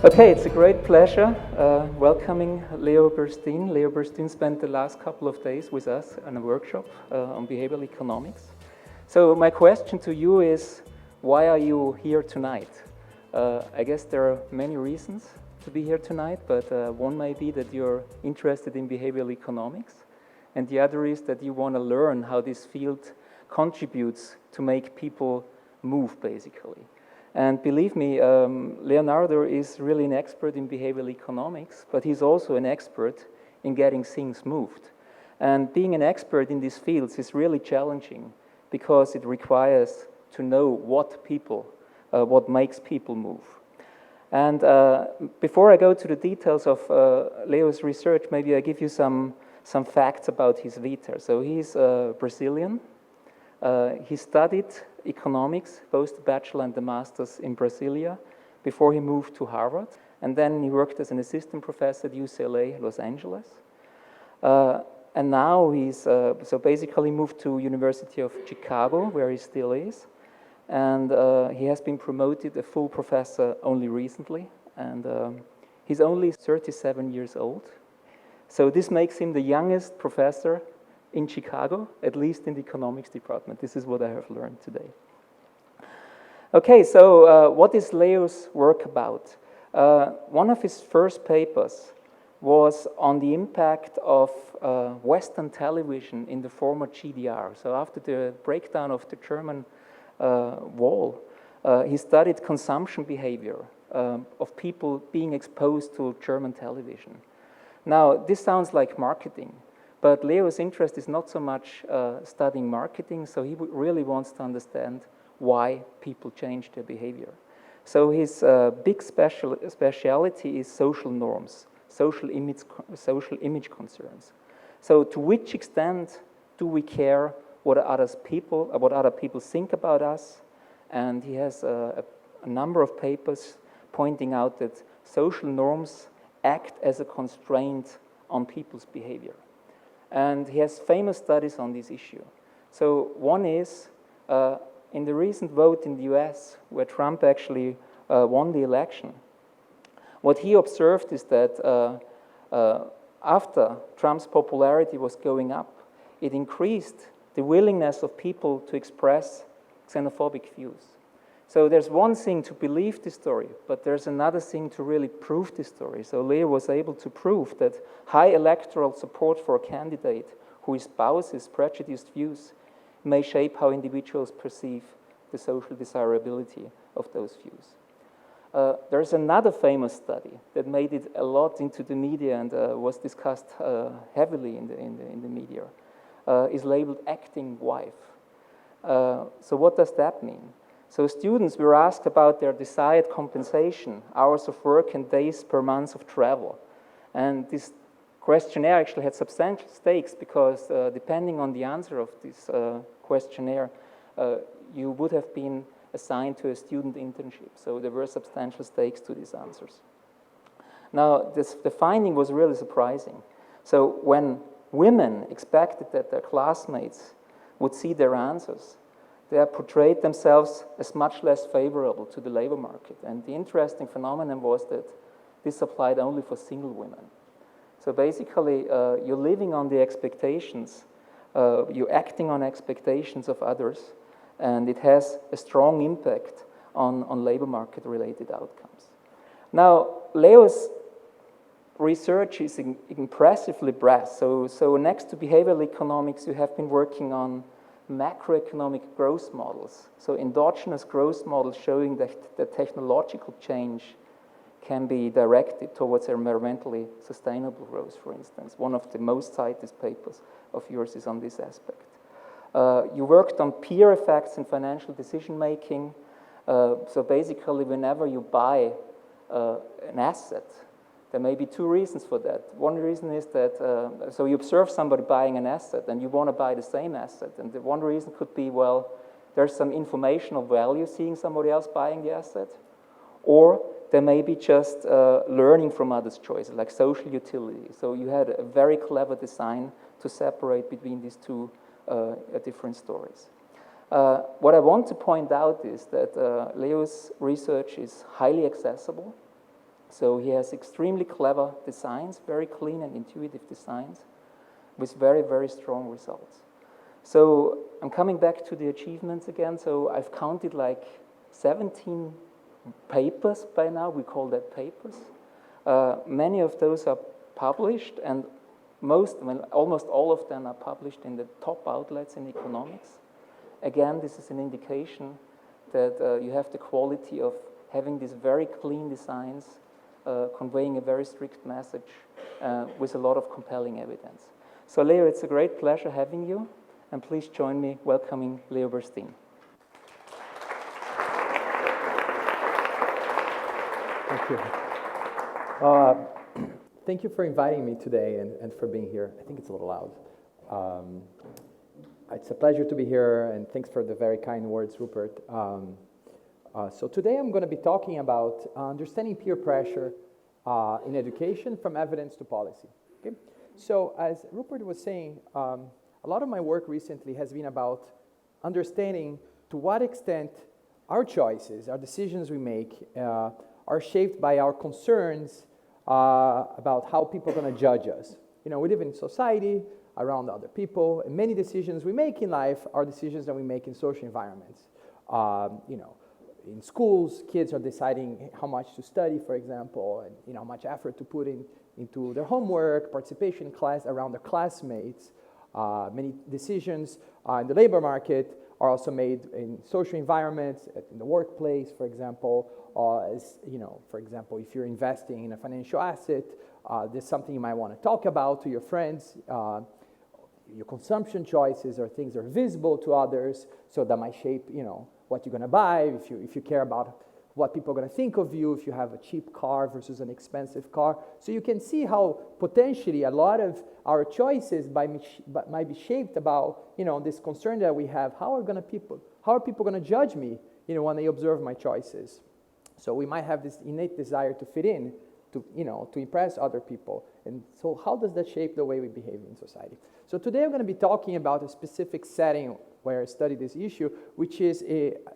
Okay, it's a great pleasure welcoming Leo Bursztyn. Leo Bursztyn spent the last couple of days with us on a workshop on behavioral economics. So my question to you is, why are you here tonight? I guess there are many reasons to be here tonight, but one may be that you're interested in behavioral economics, and the other is that you want to learn how this field contributes to make people move, basically. And believe me, Leonardo is really an expert in behavioral economics, but he's also an expert in getting things moved. And being an expert in these fields is really challenging because it requires to know what makes people move. And before I go to the details of Leo's research, maybe I give you some facts about his vita. So he's Brazilian. He studied economics, both the bachelor and the master's in Brasilia, before he moved to Harvard. And then he worked as an assistant professor at UCLA, Los Angeles. And now he's, so basically moved to University of Chicago, where he still is. And he has been promoted a full professor only recently. And he's only 37 years old. So this makes him the youngest professor in Chicago, at least in the economics department. This is what I have learned today. Okay, so what is Leo's work about? One of his first papers was on the impact of Western television in the former GDR. So after the breakdown of the German wall, he studied consumption behavior of people being exposed to German television. Now, this sounds like marketing. But Leo's interest is not so much studying marketing, so he really wants to understand why people change their behavior. So his big speciality is social norms, social image concerns. So to which extent do we care what other people think about us? And he has a number of papers pointing out that social norms act as a constraint on people's behavior. And he has famous studies on this issue. So one is, in the recent vote in the US, where Trump actually won the election, what he observed is that after Trump's popularity was going up, it increased the willingness of people to express xenophobic views. So there's one thing to believe this story, but there's another thing to really prove this story. So Leo was able to prove that high electoral support for a candidate who espouses prejudiced views may shape how individuals perceive the social desirability of those views. There's another famous study that made it a lot into the media and was discussed heavily in the media, is labeled acting wife. So what does that mean? So students were asked about their desired compensation, hours of work and days per month of travel. And this questionnaire actually had substantial stakes because depending on the answer of this questionnaire, you would have been assigned to a student internship. So there were substantial stakes to these answers. Now, the finding was really surprising. So when women expected that their classmates would see their answers, they have portrayed themselves as much less favorable to the labor market. And the interesting phenomenon was that this applied only for single women. So basically, you're living on the expectations, you're acting on expectations of others, and it has a strong impact on labor market-related outcomes. Now, Leo's research is impressively breadth. So next to behavioral economics, you have been working on macroeconomic growth models, so endogenous growth models showing that the technological change can be directed towards environmentally sustainable growth, for instance. One of the most cited papers of yours is on this aspect. You worked on peer effects in financial decision-making. So basically, whenever you buy an asset, there may be two reasons for that. One reason is that, so you observe somebody buying an asset and you want to buy the same asset. And the one reason could be, well, there's some informational value seeing somebody else buying the asset. Or there may be just learning from others' choices, like social utility. So you had a very clever design to separate between these two different stories. What I want to point out is that Leo's research is highly accessible. So he has extremely clever designs, very clean and intuitive designs, with very, very strong results. So I'm coming back to the achievements again. So I've counted like 17 papers by now. We call that papers. Many of those are published, and almost all of them are published in the top outlets in economics. Again, this is an indication that you have the quality of having these very clean designs, conveying a very strict message with a lot of compelling evidence. So Leo, it's a great pleasure having you, and please join me welcoming Leo Bursztyn. Thank you. Thank you for inviting me today and for being here. I think it's a little loud. It's a pleasure to be here, and thanks for the very kind words, Rupert. So today I'm going to be talking about understanding peer pressure in education from evidence to policy. Okay? So as Rupert was saying, a lot of my work recently has been about understanding to what extent our choices, our decisions we make, are shaped by our concerns about how people are going to judge us. You know, we live in society, around other people, and many decisions we make in life are decisions that we make in social environments. You know, in schools, kids are deciding how much to study, for example, and you know, how much effort to put into their homework, participation in class, around their classmates. Many decisions in the labor market are also made in social environments, in the workplace, for example. As you know, for example, if you're investing in a financial asset, there's something you might want to talk about to your friends. Your consumption choices or things are visible to others, so that might shape, you know, what you're going to buy. If you care about what people are going to think of you, if you have a cheap car versus an expensive car. So you can see how potentially a lot of our choices might be shaped about, you know, this concern that we have. How are people going to judge me, you know, when they observe my choices? So we might have this innate desire to fit in, to impress other people. And so how does that shape the way we behave in society? So today I'm going to be talking about a specific setting where I study this issue, which is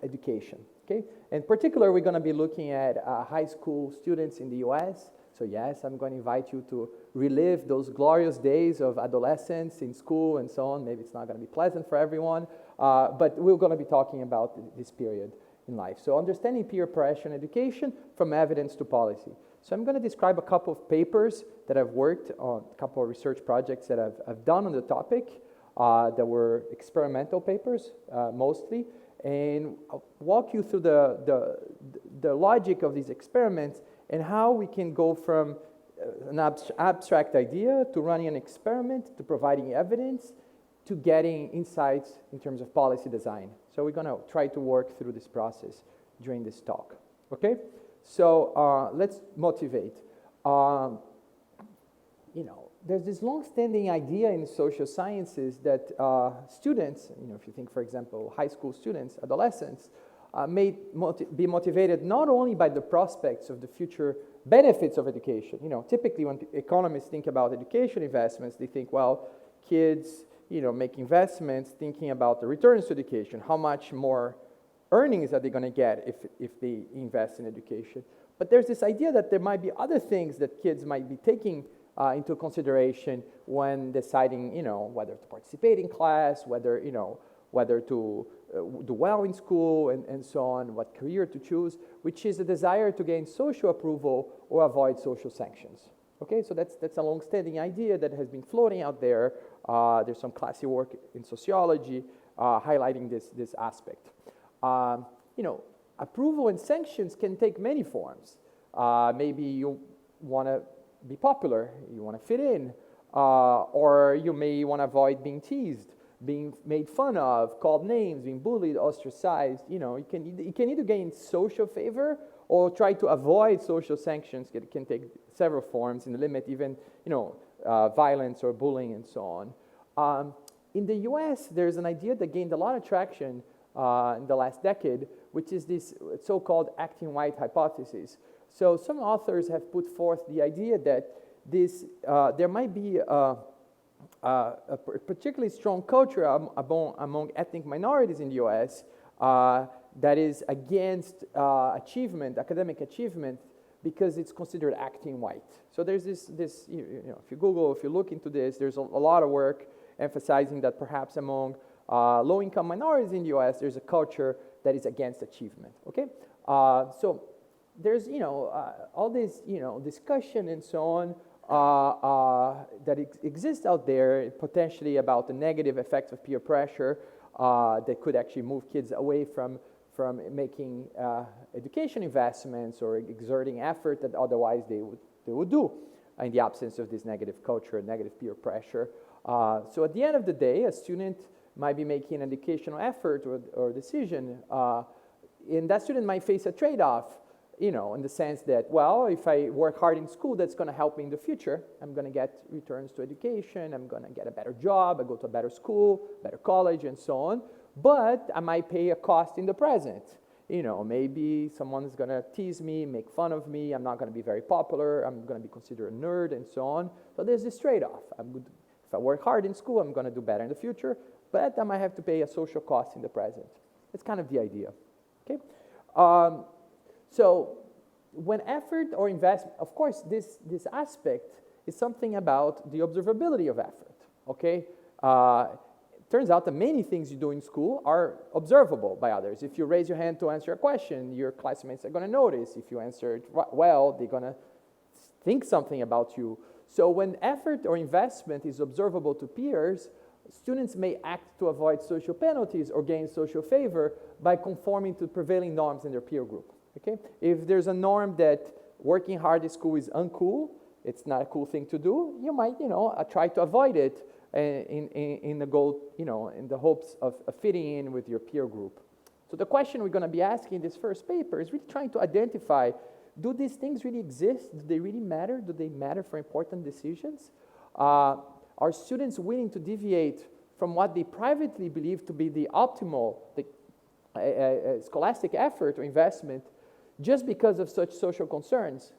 education. Okay? In particular, we're going to be looking at high school students in the US. So yes, I'm going to invite you to relive those glorious days of adolescence in school and so on. Maybe it's not going to be pleasant for everyone, but we're going to be talking about this period in life. So understanding peer pressure in education from evidence to policy. So I'm going to describe a couple of papers that I've worked on, a couple of research projects that I've done on the topic that were experimental papers mostly, and I'll walk you through the logic of these experiments and how we can go from an abstract idea to running an experiment to providing evidence to getting insights in terms of policy design. So we're going to try to work through this process during this talk. Okay? So let's motivate. You know, there's this long-standing idea in social sciences that students, you know, if you think, for example, high school students, adolescents, may be motivated not only by the prospects of the future benefits of education. You know, typically when economists think about education investments, they think, well, kids, you know, make investments thinking about the returns to education, how much more earnings are they going to get if they invest in education. But there's this idea that there might be other things that kids might be taking into consideration when deciding, you know, whether to participate in class, whether to do well in school and so on, what career to choose, which is a desire to gain social approval or avoid social sanctions. Okay, so that's a long-standing idea that has been floating out there. There's some classy work in sociology highlighting this aspect. You know, approval and sanctions can take many forms. Maybe you want to be popular, you want to fit in, or you may want to avoid being teased, being made fun of, called names, being bullied, ostracized. You know, you can either gain social favor or try to avoid social sanctions. It can take several forms and limit even, you know, violence or bullying and so on. In the US, there's an idea that gained a lot of traction in the last decade, which is this so-called acting white hypothesis. So some authors have put forth the idea that there might be a particularly strong culture among ethnic minorities in the US that is against achievement, academic achievement, because it's considered acting white. So there's this you know, if you Google, if you look into this, there's a lot of work emphasizing that perhaps among low-income minorities in the US, there's a culture that is against achievement, okay? So there's, you know, all this, you know, discussion and so on that exists out there potentially about the negative effects of peer pressure that could actually move kids away from making education investments or exerting effort that otherwise they would do in the absence of this negative culture, negative peer pressure. So at the end of the day, a student might be making an educational effort or decision, and that student might face a trade-off, you know, in the sense that, well, if I work hard in school, that's going to help me in the future. I'm going to get returns to education, I'm going to get a better job, I go to a better school, better college, and so on. But I might pay a cost in the present. You know, maybe someone's going to tease me, make fun of me, I'm not going to be very popular, I'm going to be considered a nerd, and so on. So there's this trade-off. If I work hard in school, I'm going to do better in the future, but I might have to pay a social cost in the present. That's kind of the idea. Okay? So when effort or investment, of course, this aspect is something about the observability of effort, okay? Turns out that many things you do in school are observable by others. If you raise your hand to answer a question, your classmates are going to notice. If you answer it well, they're going to think something about you. So when effort or investment is observable to peers, students may act to avoid social penalties or gain social favor by conforming to prevailing norms in their peer group. Okay? If there's a norm that working hard in school is uncool, it's not a cool thing to do, you might, you know, try to avoid it in the goal, you know, in the hopes of fitting in with your peer group. So the question we're going to be asking in this first paper is really trying to identify, do these things really exist? Do they really matter? Do they matter for important decisions? Are students willing to deviate from what they privately believe to be the optimal scholastic effort or investment just because of such social concerns?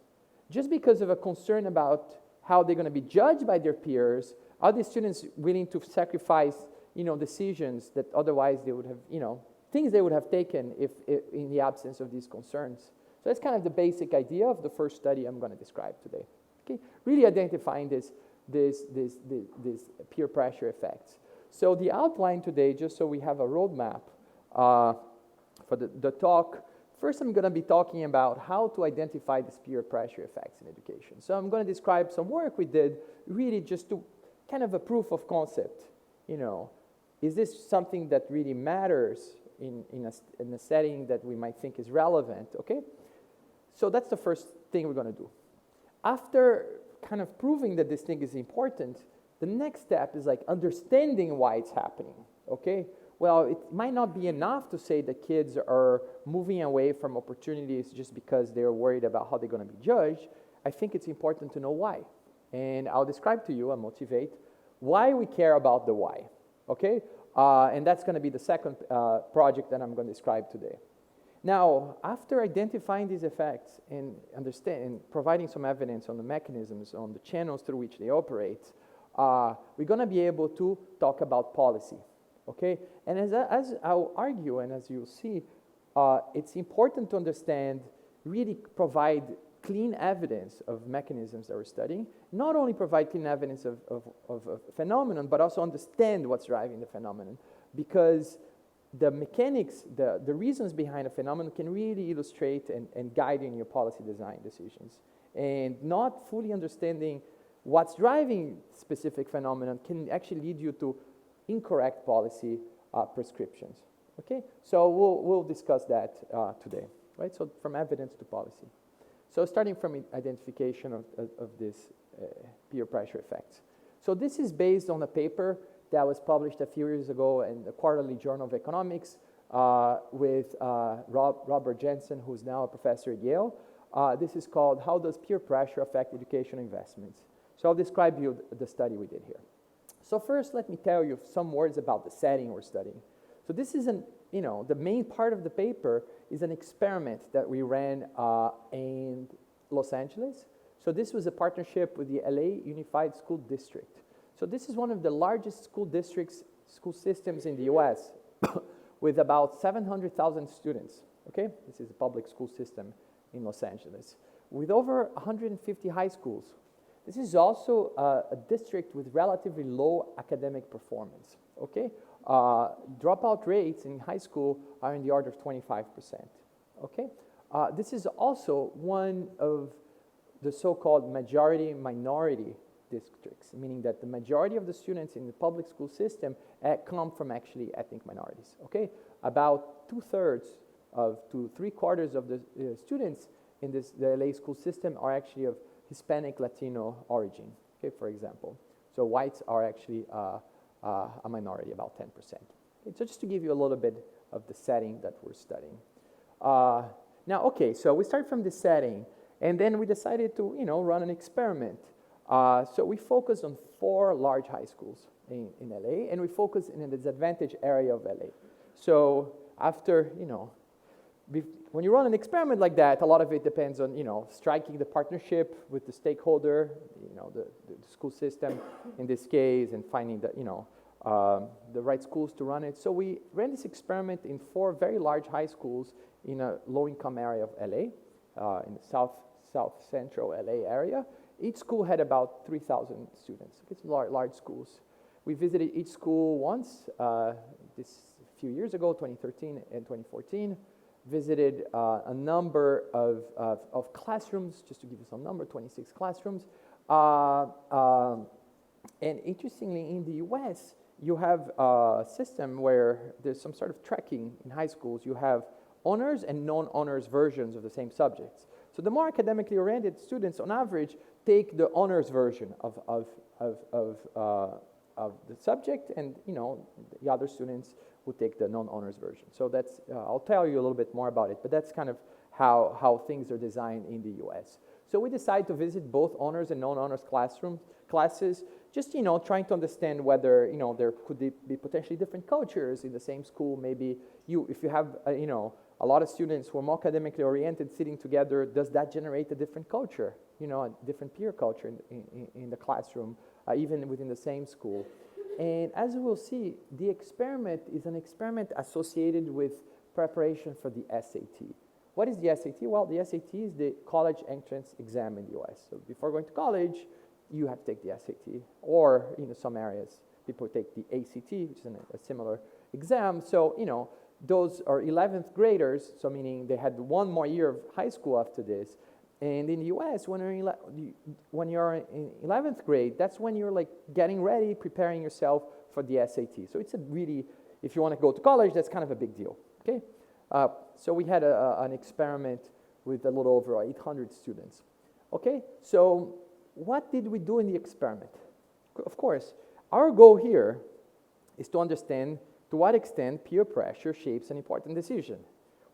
Just because of a concern about how they're going to be judged by their peers, are these students willing to sacrifice, you know, decisions that otherwise they would have, you know, things they would have taken if in the absence of these concerns? So that's kind of the basic idea of the first study I'm going to describe today. Okay, really identifying this peer pressure effects. So the outline today, just so we have a roadmap for the talk. First, I'm going to be talking about how to identify these peer pressure effects in education. So I'm going to describe some work we did, really just to kind of a proof of concept. You know, is this something that really matters in a setting that we might think is relevant? Okay, so that's the first thing we're going to do. After kind of proving that this thing is important, the next step is like understanding why it's happening. Okay. Well, it might not be enough to say that kids are moving away from opportunities just because they're worried about how they're going to be judged. I think it's important to know why. And I'll describe to you and motivate why we care about the why, okay? And that's going to be the second project that I'm going to describe today. Now, after identifying these effects and providing some evidence on the mechanisms, on the channels through which they operate, we're going to be able to talk about policy. Okay, and as I'll argue and as you'll see, it's important to understand, really provide clean evidence of mechanisms that we're studying, not only provide clean evidence of a phenomenon, but also understand what's driving the phenomenon, because the mechanics, the reasons behind a phenomenon can really illustrate and guide you in your policy design decisions. And not fully understanding what's driving specific phenomenon can actually lead you to incorrect policy prescriptions. Okay, so we'll discuss that today, right? So from evidence to policy. So starting from identification of this peer pressure effects. So this is based on a paper that was published a few years ago in the Quarterly Journal of Economics with Robert Jensen, who's now a professor at Yale. This is called How Does Peer Pressure Affect Education Investments? So I'll describe you the study we did here. So first, let me tell you some words about the setting we're studying. So this is the main part of the paper is an experiment that we ran in Los Angeles. So this was a partnership with the LA Unified School District. So this is one of the largest school systems in the US with about 700,000 students, okay? This is a public school system in Los Angeles. with over 150 high schools. This is also a district with relatively low academic performance, okay? Dropout rates in high school are in the order of 25%, okay? This is also one of the so-called majority-minority districts, meaning that the majority of the students in the public school system come from actually ethnic minorities, okay? About 2/3 to 3/4 of the students in the LA school system are actually of Hispanic Latino origin, okay, for example. So whites are actually a minority, about 10%. Okay, so just to give you a little bit of the setting that we're studying. Now, okay, so we start from this setting, and then we decided to, run an experiment. So we focused on 4 large high schools in LA, and we focused in a disadvantaged area of LA. So after, when you run an experiment like that, a lot of it depends on, striking the partnership with the stakeholder, the school system in this case, and finding the, the right schools to run it. So we ran this experiment in 4 very large high schools in a low-income area of LA, in the south central LA area. Each school had about 3,000 students. It's large schools. We visited each school once, this few years ago, 2013 and 2014. Visited a number of classrooms, just to give you some number, 26 classrooms. And interestingly, in the US, you have a system where there's some sort of tracking in high schools. You have honors and non-honors versions of the same subjects. So the more academically oriented students, on average, take the honors version of the subject, and the other students would take the non-honors version. So that's, I'll tell you a little bit more about it, but that's kind of how things are designed in the US. So we decided to visit both honors and non-honors classes, just, trying to understand whether, there could be potentially different cultures in the same school. Maybe if you have, a lot of students who are more academically oriented sitting together, does that generate a different culture, a different peer culture in the classroom, even within the same school? And as we will see, the experiment is an experiment associated with preparation for the SAT. What is the SAT? Well, the SAT is the college entrance exam in the US. So before going to college, you have to take the SAT, or in some areas, people take the ACT, which is a similar exam. So, those are 11th graders, so meaning they had one more year of high school after this. And in the US, when you're in 11th grade, that's when you're like getting ready, preparing yourself for the SAT. So it's a really, if you want to go to college, that's kind of a big deal, okay? So we had an experiment with a little over 800 students, okay? So what did we do in the experiment? Of course, our goal here is to understand to what extent peer pressure shapes an important decision.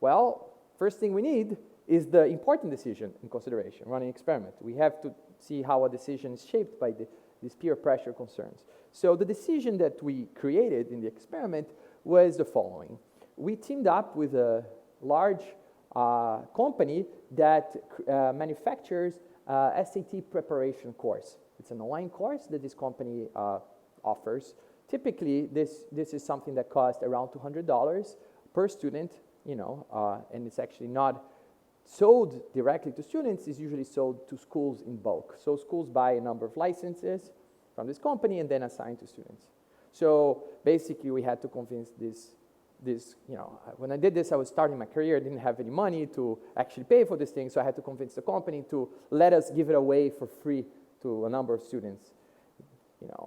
Well, first thing we need is the important decision in consideration, running experiment. We have to see how a decision is shaped by these peer pressure concerns. So the decision that we created in the experiment was the following. We teamed up with a large company that manufactures SAT preparation course. It's an online course that this company offers. Typically, this is something that costs around $200 per student, and it's actually not sold directly to students. It's usually sold to schools in bulk. So schools buy a number of licenses from this company and then assign to students. So basically, we had to convince when I did this, I was starting my career. I didn't have any money to actually pay for this thing, so I had to convince the company to let us give it away for free to a number of students,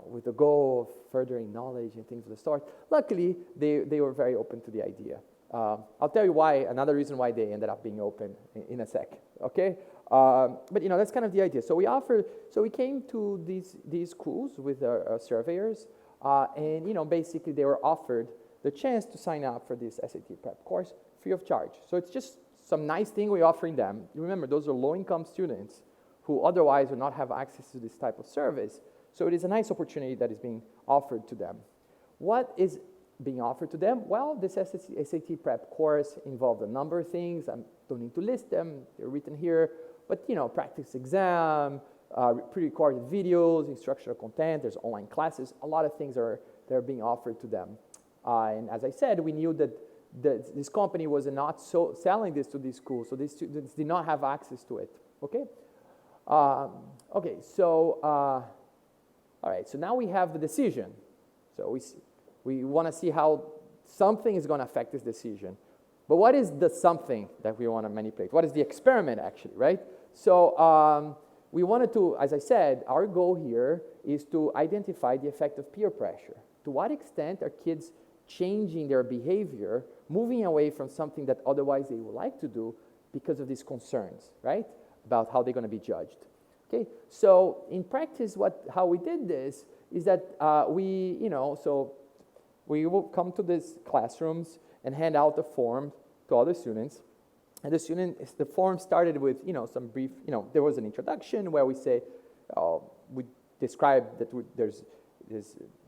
with the goal of furthering knowledge and things of the sort. Luckily, they were very open to the idea. I'll tell you why, another reason why they ended up being open in a sec, okay? But that's kind of the idea. So we came to these schools with our surveyors, and basically they were offered the chance to sign up for this SAT prep course free of charge. So it's just some nice thing we're offering them. You remember, those are low-income students who otherwise would not have access to this type of service. So it is a nice opportunity that is being offered to them. What is being offered to them? Well, this SAT prep course involved a number of things. I don't need to list them. They're written here. But, practice exam, pre-recorded videos, instructional content. There's online classes. A lot of things they're being offered to them. And as I said, we knew that this company was not selling this to these schools, so these students did not have access to it. Okay? Okay, so, all right, so now we have the decision. So we want to see how something is going to affect this decision. But what is the something that we want to manipulate? What is the experiment, actually, right? So we wanted to, as I said, our goal here is to identify the effect of peer pressure. To what extent are kids changing their behavior, moving away from something that otherwise they would like to do because of these concerns, right? About how they're going to be judged. Okay, so in practice, how we did this is that we will come to these classrooms and hand out the form to other students. And the form started with, some brief, there was an introduction where we say, we describe that there's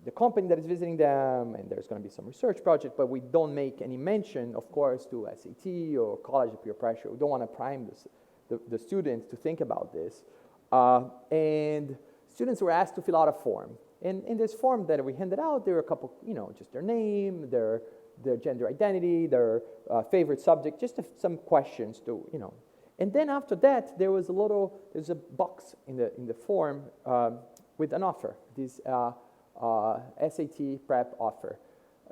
the company that is visiting them, and there's going to be some research project, but we don't make any mention, of course, to SAT or college peer pressure. We don't want to prime the students to think about this. And students were asked to fill out a form. And in this form that we handed out, there were a couple, just their name, their gender identity, their favorite subject, just some questions to, And then after that, there's a box in the form with an offer, this SAT prep offer.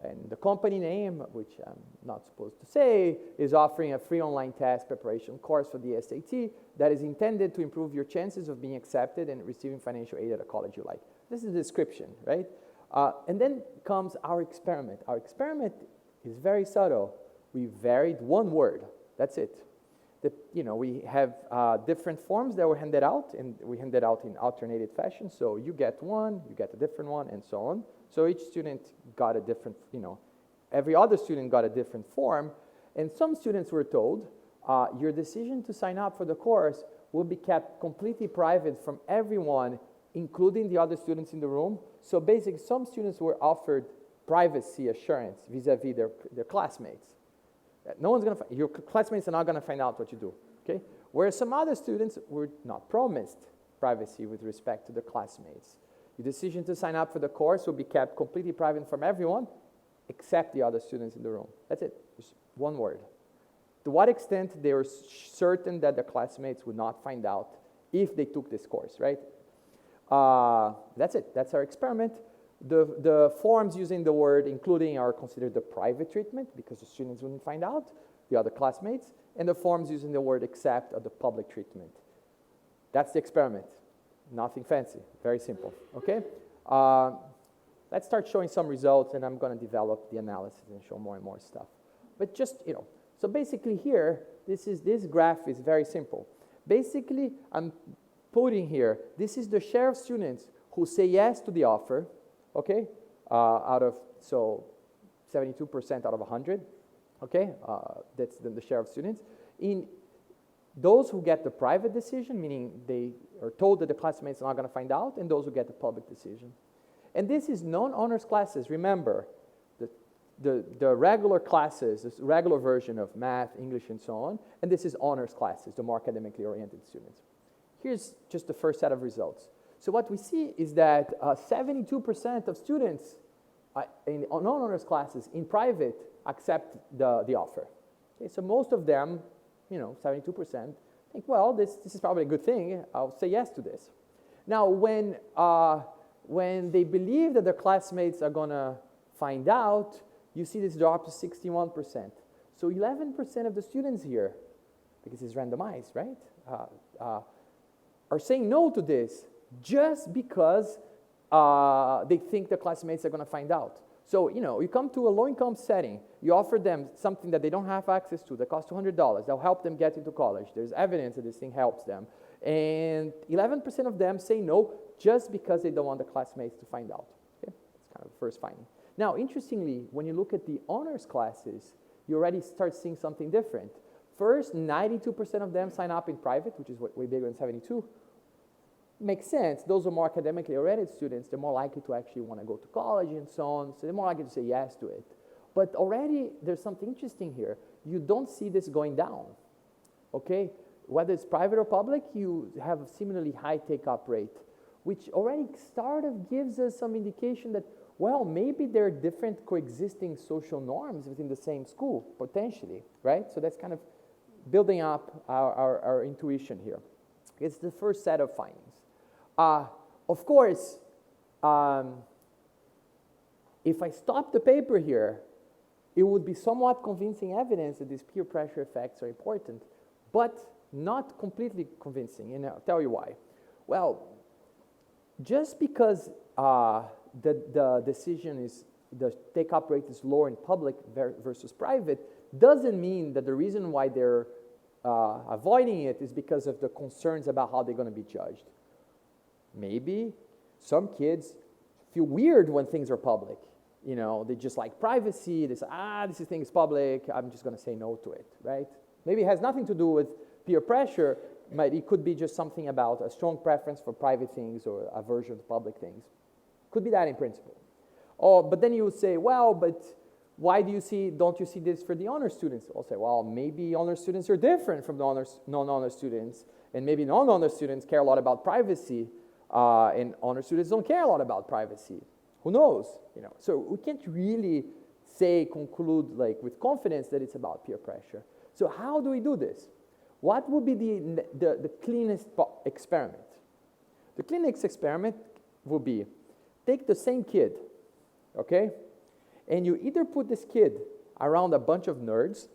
And the company name, which I'm not supposed to say, is offering a free online test preparation course for the SAT that is intended to improve your chances of being accepted and receiving financial aid at a college you like. This is the description, right? And then comes our experiment. Our experiment is very subtle. We varied one word. That's it. We have different forms that were handed out, and we handed out in alternated fashion. So you get one, you get a different one, and so on. So each student got a different, every other student got a different form. And some students were told, your decision to sign up for the course will be kept completely private from everyone, including the other students in the room. So basically, some students were offered privacy assurance vis-a-vis their classmates. No one's going to, your classmates are not going to find out what you do, okay? Whereas some other students were not promised privacy with respect to their classmates. Your decision to sign up for the course will be kept completely private from everyone except the other students in the room. That's it, just one word. To what extent they were certain that their classmates would not find out if they took this course, right? That's it, that's our experiment. The forms using the word including are considered the private treatment because the students wouldn't find out, the other classmates, and the forms using the word except are the public treatment. That's the experiment. Nothing fancy, very simple, okay? Let's start showing some results, and I'm going to develop the analysis and show more and more stuff. But just, so basically here, this graph is very simple. Basically, I'm putting here, this is the share of students who say yes to the offer, okay? So 72% out of 100, okay? That's the share of students. In those who get the private decision, meaning they are told that the classmates are not going to find out, and those who get the public decision. And this is non-honors classes. Remember, the regular classes, this regular version of math, English, and so on, and this is honors classes, the more academically oriented students. Here's just the first set of results. So what we see is that 72% of students in non-honors classes in private accept the offer. Okay, so most of them, 72%, think, well, this is probably a good thing. I'll say yes to this. Now, when they believe that their classmates are going to find out, you see this drop to 61%. So 11% of the students here, because it's randomized, right, are saying no to this just because they think their classmates are going to find out. So, you come to a low-income setting, you offer them something that they don't have access to that costs $200, that'll help them get into college. There's evidence that this thing helps them. And 11% of them say no just because they don't want the classmates to find out. Okay? That's kind of the first finding. Now, interestingly, when you look at the honors classes, you already start seeing something different. First, 92% of them sign up in private, which is way bigger than 72. Makes sense. Those are more academically oriented students. They're more likely to actually want to go to college and so on. So they're more likely to say yes to it. But already there's something interesting here. You don't see this going down. Okay? Whether it's private or public, you have a similarly high take-up rate, which already sort of gives us some indication that, well, maybe there are different coexisting social norms within the same school, potentially, right? So that's kind of building up our intuition here. It's the first set of findings. Of course, if I stop the paper here, it would be somewhat convincing evidence that these peer pressure effects are important, but not completely convincing, and I'll tell you why. Well, just because the decision is, the take-up rate is lower in public versus private, doesn't mean that the reason why they're avoiding it is because of the concerns about how they're going to be judged. Maybe some kids feel weird when things are public. You know, they just like privacy. They say, this thing is public. I'm just going to say no to it, right? Maybe it has nothing to do with peer pressure. It could be just something about a strong preference for private things or aversion to public things. Could be that in principle. But then you would say, well, but why don't you see this for the honor students? I'll say, well, maybe honor students are different from the non-honor students, and maybe non-honor students care a lot about privacy, and honor students don't care a lot about privacy. Who knows? You know, so we can't really conclude like with confidence that it's about peer pressure. So how do we do this? What would be the cleanest experiment? The cleanest experiment would be, take the same kid, okay? And you either put this kid around a bunch of nerds,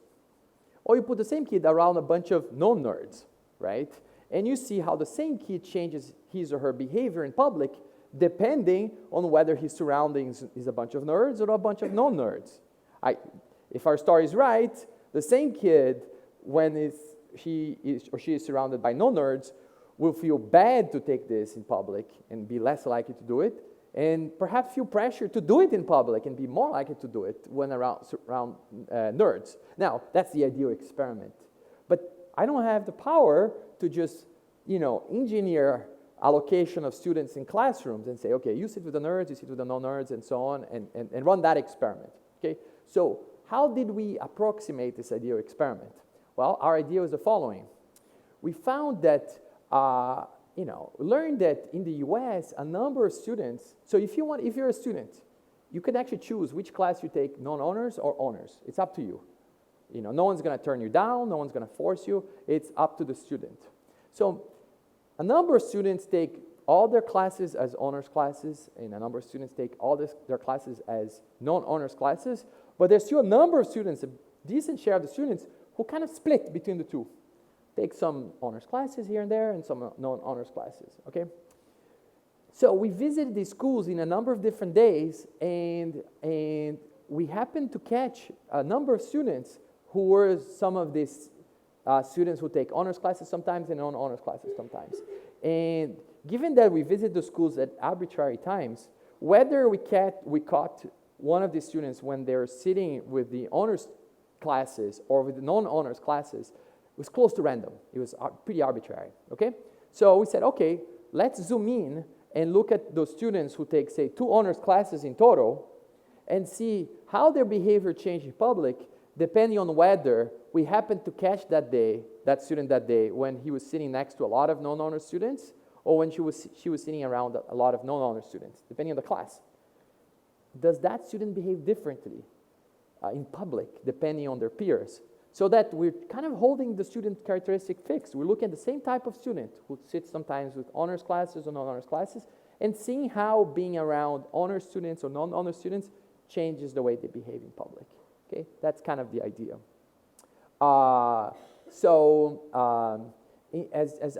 or you put the same kid around a bunch of non-nerds, right? And you see how the same kid changes his or her behavior in public depending on whether his surroundings is a bunch of nerds or a bunch of non-nerds. If our story is right, the same kid, when he or she is surrounded by non-nerds, will feel bad to take this in public and be less likely to do it, and perhaps feel pressure to do it in public and be more likely to do it when around nerds. Now, that's the ideal experiment. But I don't have the power to just, engineer allocation of students in classrooms and say, okay, you sit with the nerds, you sit with the non-nerds, and so on, and run that experiment, okay? So how did we approximate this ideal experiment? Well, our idea was the following. We found that, learned that in the US, a number of students, so if you're a student, you can actually choose which class you take, non-honors or honors. It's up to you. No one's gonna turn you down, no one's gonna force you, it's up to the student. So a number of students take all their classes as honors classes, and a number of students take all their classes as non-honors classes, but there's still a number of students, a decent share of the students, who kind of split between the two. Take some honors classes here and there and some non-honors classes, okay? So we visited these schools in a number of different days, and we happened to catch a number of students who were some of these students who take honors classes sometimes and non-honors classes sometimes. And given that we visit the schools at arbitrary times, whether we caught one of these students when they're sitting with the honors classes or with the non-honors classes, it was close to random. It was pretty arbitrary, okay? So we said, okay, let's zoom in and look at those students who take, say, 2 honors classes in total and see how their behavior changed in public depending on whether we happened to catch that student that day when he was sitting next to a lot of non-honor students or when she was sitting around a lot of non-honor students, depending on the class. Does that student behave differently in public depending on their peers? So that we're kind of holding the student characteristic fixed. We're looking at the same type of student who sits sometimes with honors classes or non-honors classes and seeing how being around honor students or non-honor students changes the way they behave in public. Okay, that's kind of the idea.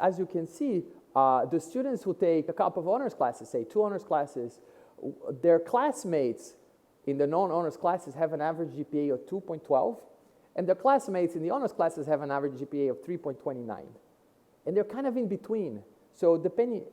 As you can see, the students who take a couple of honors classes, say 2 honors classes, their classmates in the non-honors classes have an average GPA of 2.12, and their classmates in the honors classes have an average GPA of 3.29. And they're kind of in between. So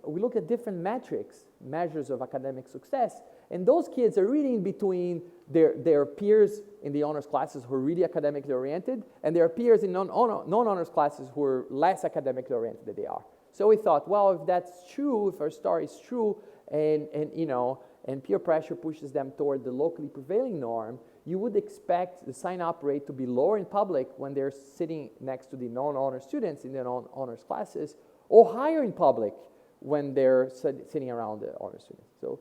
we look at different measures of academic success, and those kids are really in between their peers in the honors classes who are really academically oriented, and their peers in non-honors classes who are less academically oriented than they are. So we thought, well, if that's true, if our story is true, and peer pressure pushes them toward the locally prevailing norm, you would expect the sign-up rate to be lower in public when they're sitting next to the non-honors students in the non-honors classes, or higher in public when they're sitting around the honors students. So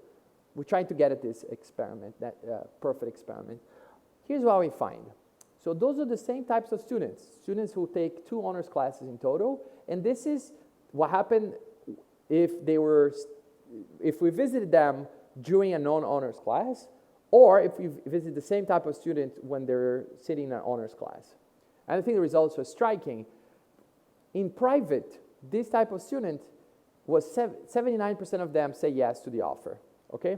we're trying to get at this experiment, that perfect experiment. Here's what we find. So those are the same types of students who take 2 honors classes in total, and this is what happened if we visited them during a non-honors class, or if we visit the same type of student when they're sitting in an honors class. And I think the results are striking. In private, this type of student was 79% of them say yes to the offer, okay?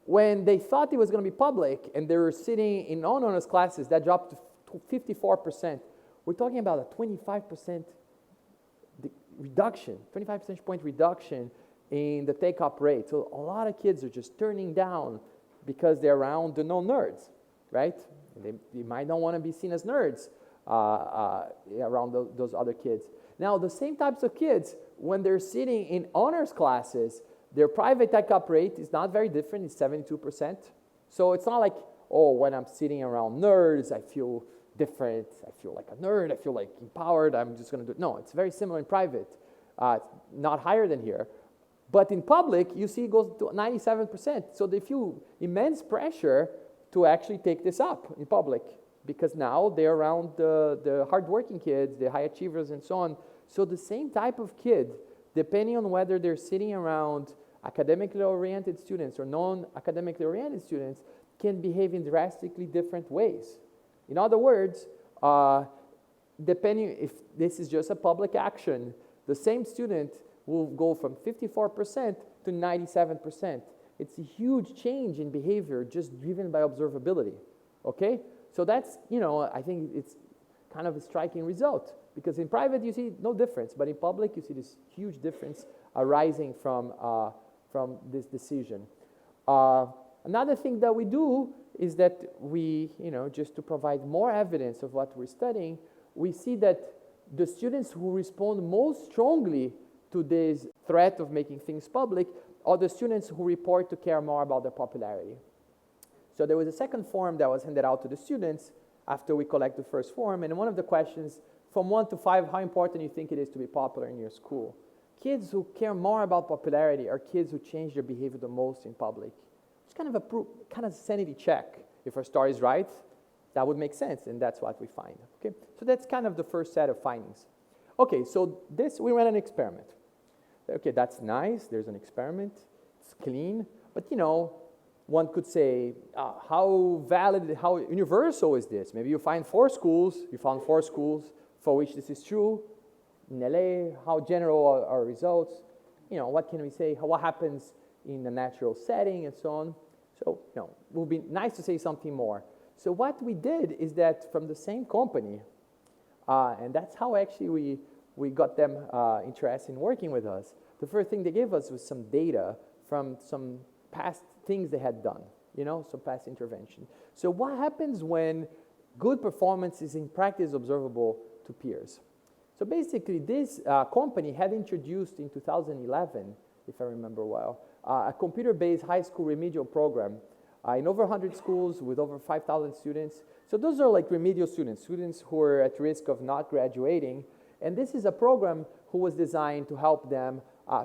When they thought it was going to be public and they were sitting in non-honors classes, that dropped to 54%. We're talking about a 25% reduction, 25 percentage point reduction in the take-up rate. So a lot of kids are just turning down because they're around the non-nerds, right? They might not want to be seen as nerds around those other kids. Now, the same types of kids, when they're sitting in honors classes, their private take-up rate is not very different. It's 72%. So it's not like, oh, when I'm sitting around nerds, I feel different. I feel like a nerd. I feel like empowered. I'm just going to do it. No, it's very similar in private. Not higher than here. But in public, you see it goes to 97%. So they feel immense pressure to actually take this up in public, because now they're around the hardworking kids, the high achievers, and so on. So the same type of kid, depending on whether they're sitting around academically oriented students or non-academically oriented students, can behave in drastically different ways. In other words, depending if this is just a public action, the same student will go from 54% to 97%. It's a huge change in behavior just driven by observability, okay? So that's, I think it's kind of a striking result, because in private you see no difference, but in public you see this huge difference arising from this decision. Another thing that we do is that we, just to provide more evidence of what we're studying, we see that the students who respond most strongly to this threat of making things public are the students who report to care more about their popularity. So there was a second form that was handed out to the students after we collect the first form, and one of the questions, from 1 to 5, how important you think it is to be popular in your school? Kids who care more about popularity are kids who change their behavior the most in public. It's kind of a sanity check. If our story is right, that would make sense, and that's what we find. Okay, so that's kind of the first set of findings. Okay, so we ran an experiment. Okay, that's nice. There's an experiment. It's clean, but one could say, how valid, how universal is this? Maybe you found 4 schools for which this is true. In LA, how general are our results? What can we say? What happens in a natural setting and so on? So, it would be nice to say something more. So what we did is that from the same company, and that's how actually we got them interested in working with us. The first thing they gave us was some data from some past things they had done, some past intervention. So what happens when good performance is in practice observable to peers? So basically this company had introduced in 2011, if I remember well, a computer-based high school remedial program in over 100 schools with over 5,000 students. So those are like remedial students who are at risk of not graduating. And this is a program who was designed to help them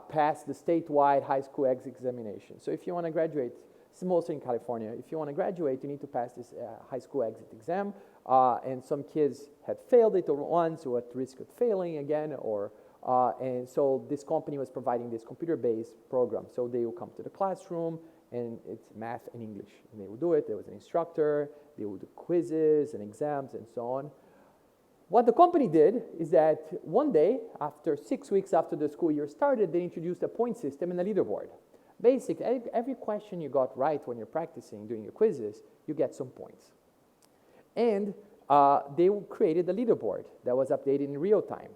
pass the statewide high school exit examination. So if you want to graduate, it's mostly in California, if you want to graduate, you need to pass this high school exit exam. And some kids had failed it once, or at risk of failing again, and so this company was providing this computer-based program. So they will come to the classroom, and it's math and English. And they will do it. There was an instructor. They will do quizzes and exams and so on. What the company did is that one day, after 6 weeks after the school year started, they introduced a point system and a leaderboard. Basically, every question you got right when you're practicing doing your quizzes, you get some points. And they created a leaderboard that was updated in real time,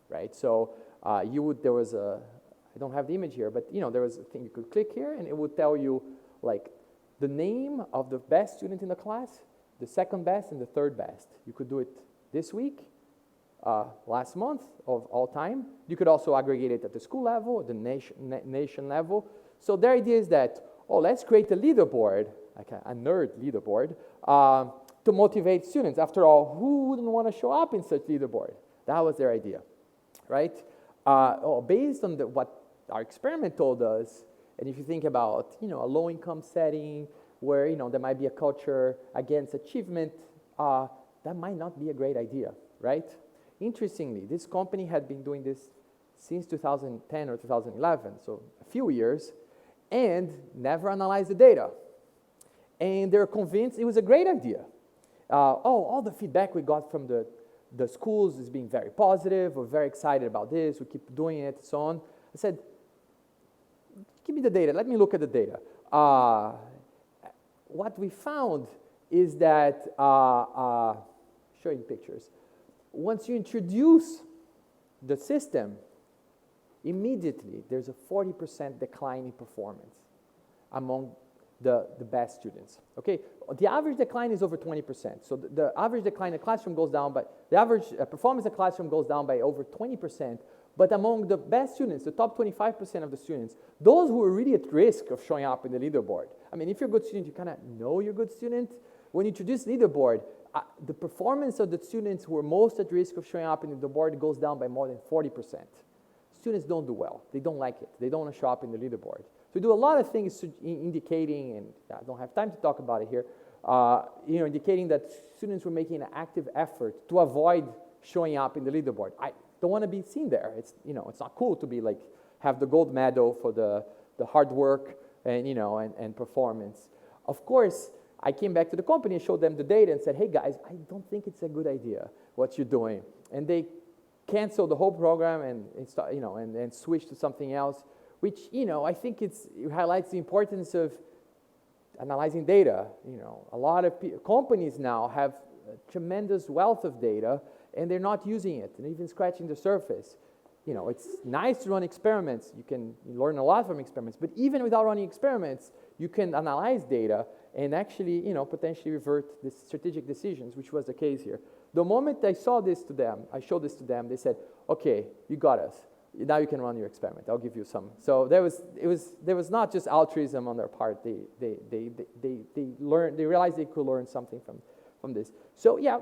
right? So I don't have the image here, but there was a thing you could click here, and it would tell you like the name of the best student in the class, the second best, and the third best. You could do it this week, last month, of all time. You could also aggregate it at the school level, at the nation level. So their idea is that, let's create a leaderboard, like a nerd leaderboard, to motivate students. After all, who wouldn't want to show up in such leaderboard? That was their idea, right? Based on what our experiment told us, and if you think about, a low-income setting where, there might be a culture against achievement, that might not be a great idea, right? Interestingly, this company had been doing this since 2010 or 2011, so a few years, and never analyzed the data. And they're convinced it was a great idea. All the feedback we got from the schools is being very positive, we're very excited about this, we keep doing it, and so on. I said, give me the data, let me look at the data. What we found is that, showing pictures, once you introduce the system, immediately there's a 40% decline in performance among the best students. Okay, the average decline is over 20%. So the average decline in the classroom goes down by, the average performance in the classroom goes down by over 20%. But among the best students, the top 25% of the students, those who are really at risk of showing up in the leaderboard. I mean, if you're a good student, you kind of know you're a good student. When you introduce leaderboard, the performance of the students who are most at risk of showing up in the leaderboard goes down by more than 40%. Students don't do well. They don't like it. They don't want to show up in the leaderboard. So we do a lot of things indicating, and I don't have time to talk about it here, indicating that students were making an active effort to avoid showing up in the leaderboard. I don't want to be seen there. It's, it's not cool to be like, have the gold medal for the hard work and, and performance. Of course, I came back to the company and showed them the data and said, hey guys, I don't think it's a good idea what you're doing. And they canceled the whole program and switched to something else, which, I think it highlights the importance of analyzing data. A lot of companies now have a tremendous wealth of data, and they're not using it and even scratching the surface. It's nice to run experiments. You can learn a lot from experiments, but even without running experiments, you can analyze data and actually, potentially revert the strategic decisions, which was the case here. The moment I showed this to them, they said, okay, you got us. Now you can run your experiment. I'll give you some. So there was not just altruism on their part. They realized they could learn something from this. So yeah,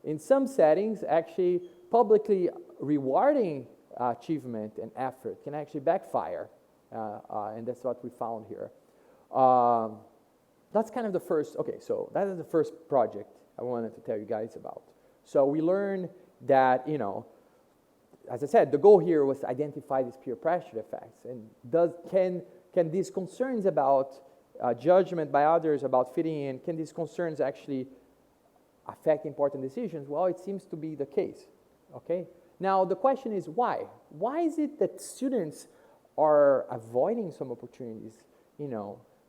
in some settings, actually publicly rewarding achievement and effort can actually backfire, and that's what we found here. That's kind of the first, okay, so that is the first project I wanted to tell you guys about. So we learned that, as I said, the goal here was to identify these peer pressure effects, and can these concerns about judgment by others about fitting in, can these concerns actually affect important decisions? Well, it seems to be the case, okay? Now, the question is why? Why is it that students are avoiding some opportunities?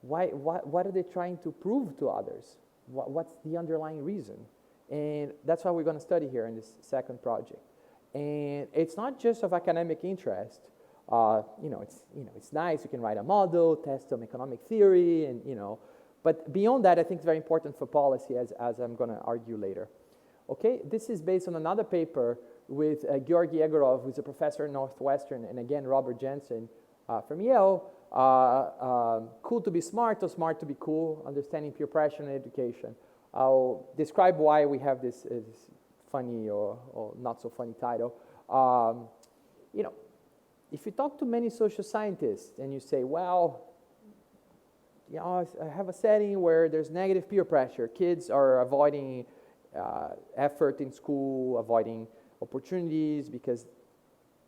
What are they trying to prove to others? What's the underlying reason? And that's what we're going to study here in this second project. And it's not just of academic interest. It's nice. You can write a model, test some economic theory, and but beyond that, I think it's very important for policy, as I'm going to argue later. Okay, this is based on another paper with Georgy Egorov, who's a professor at Northwestern, and again, Robert Jensen from Yale. Cool to be smart or smart to be cool, understanding peer pressure in education. I'll describe why we have this funny or not so funny title. If you talk to many social scientists and you say, well, I have a setting where there's negative peer pressure. Kids are avoiding effort in school, avoiding opportunities because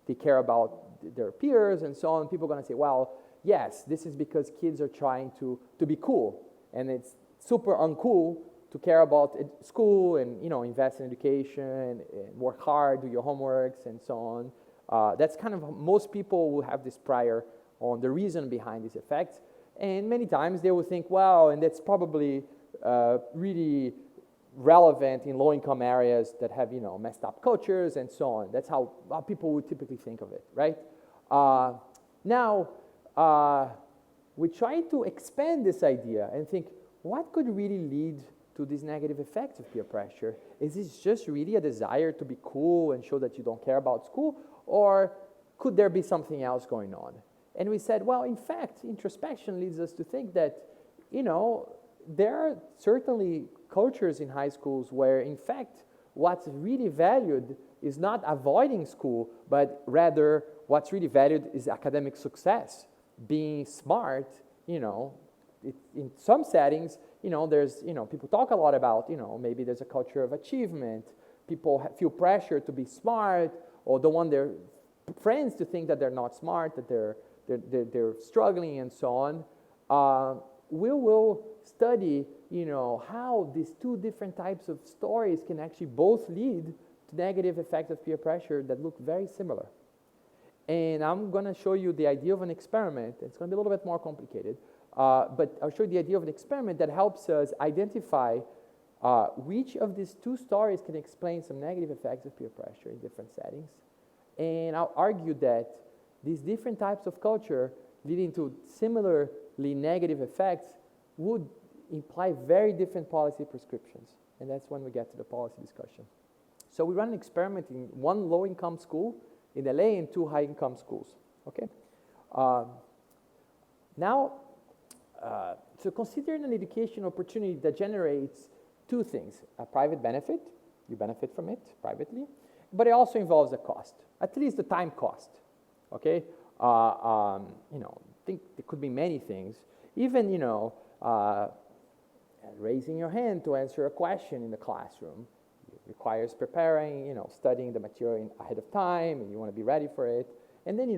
they care about their peers and so on. People are going to say, well, yes, this is because kids are trying to be cool, and it's super uncool to care about school and invest in education and work hard, do your homeworks and so on. That's kind of, most people will have this prior on the reason behind these effects, and many times they will think, well, and that's probably really relevant in low-income areas that have messed up cultures and so on. That's how people would typically think of it, right? Now, we try to expand this idea and think, what could really lead to these negative effects of peer pressure? Is this just really a desire to be cool and show that you don't care about school? Or could there be something else going on? And we said, well, in fact, introspection leads us to think that, there are certainly cultures in high schools where, in fact, what's really valued is not avoiding school, but rather what's really valued is academic success. Being smart, in some settings, there's, people talk a lot about, maybe there's a culture of achievement. People feel pressure to be smart or don't want their friends to think that they're not smart, that they're struggling and so on. We will study, how these two different types of stories can actually both lead to negative effects of peer pressure that look very similar. And I'm going to show you the idea of an experiment. It's going to be a little bit more complicated, but I'll show you the idea of an experiment that helps us identify which of these two stories can explain some negative effects of peer pressure in different settings. And I'll argue that these different types of culture leading to similarly negative effects would imply very different policy prescriptions. And that's when we get to the policy discussion. So we run an experiment in one low-income school in LA and two high-income schools, okay? So consider an education opportunity that generates two things: a private benefit, you benefit from it privately, but it also involves a cost, at least the time cost, okay? Think there could be many things, even, raising your hand to answer a question in the classroom. Requires preparing, studying the material ahead of time, and you want to be ready for it. And then, you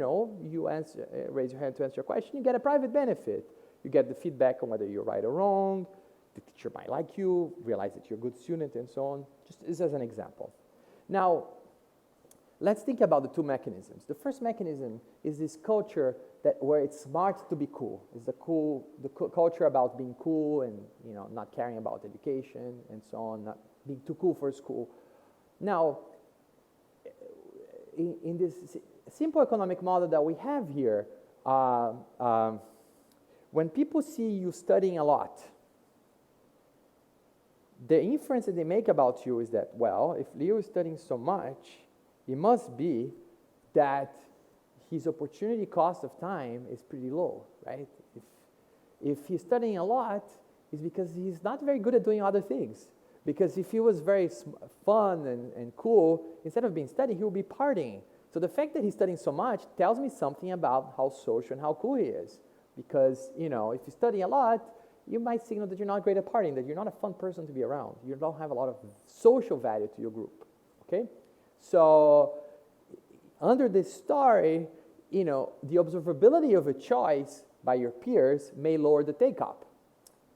raise your hand to answer a question, you get a private benefit. You get the feedback on whether you're right or wrong. The teacher might like you, realize that you're a good student, and so on. Just as an example. Now, let's think about the two mechanisms. The first mechanism is this culture where it's smart to be cool. It's the culture about being cool and, not caring about education and so on, not being too cool for school. Now, in this simple economic model that we have here, when people see you studying a lot, the inference that they make about you is that, well, if Leo is studying so much, it must be that his opportunity cost of time is pretty low, right? If he's studying a lot, it's because he's not very good at doing other things. Because if he was very fun and cool, instead of being studying, he would be partying. So the fact that he's studying so much tells me something about how social and how cool he is. Because, if you study a lot, you might signal that you're not great at partying, that you're not a fun person to be around. You don't have a lot of social value to your group, okay? So under this story, the observability of a choice by your peers may lower the take-up.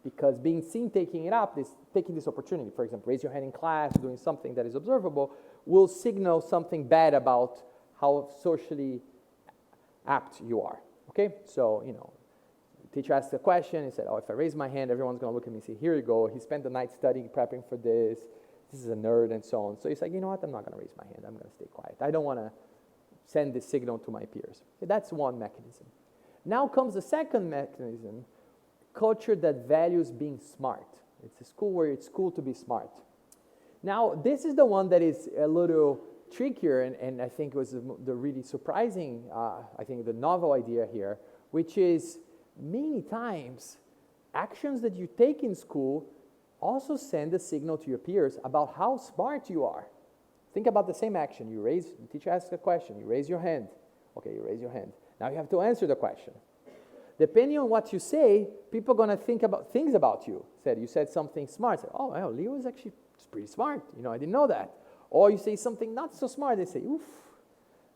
Because being seen taking it up, taking this opportunity, for example, raise your hand in class, doing something that is observable, will signal something bad about how socially apt you are, okay? So, the teacher asks a question, he said, oh, if I raise my hand, everyone's going to look at me and say, here you go, he spent the night studying, prepping for this is a nerd, and so on. So he's like, you know what, I'm not going to raise my hand, I'm going to stay quiet. I don't want to send this signal to my peers. Okay, that's one mechanism. Now comes the second mechanism, culture that values being smart. It's a school where it's cool to be smart. Now, this is the one that is a little trickier, and I think was the really surprising, I think the novel idea here, which is many times actions that you take in school also send a signal to your peers about how smart you are. Think about the same action. The teacher asks a question, you raise your hand. Okay, you raise your hand. Now you have to answer the question. Depending on what you say, people are going to think about things about you. You said something smart. Say, oh, well, Leo is actually pretty smart. I didn't know that. Or you say something not so smart. They say, oof,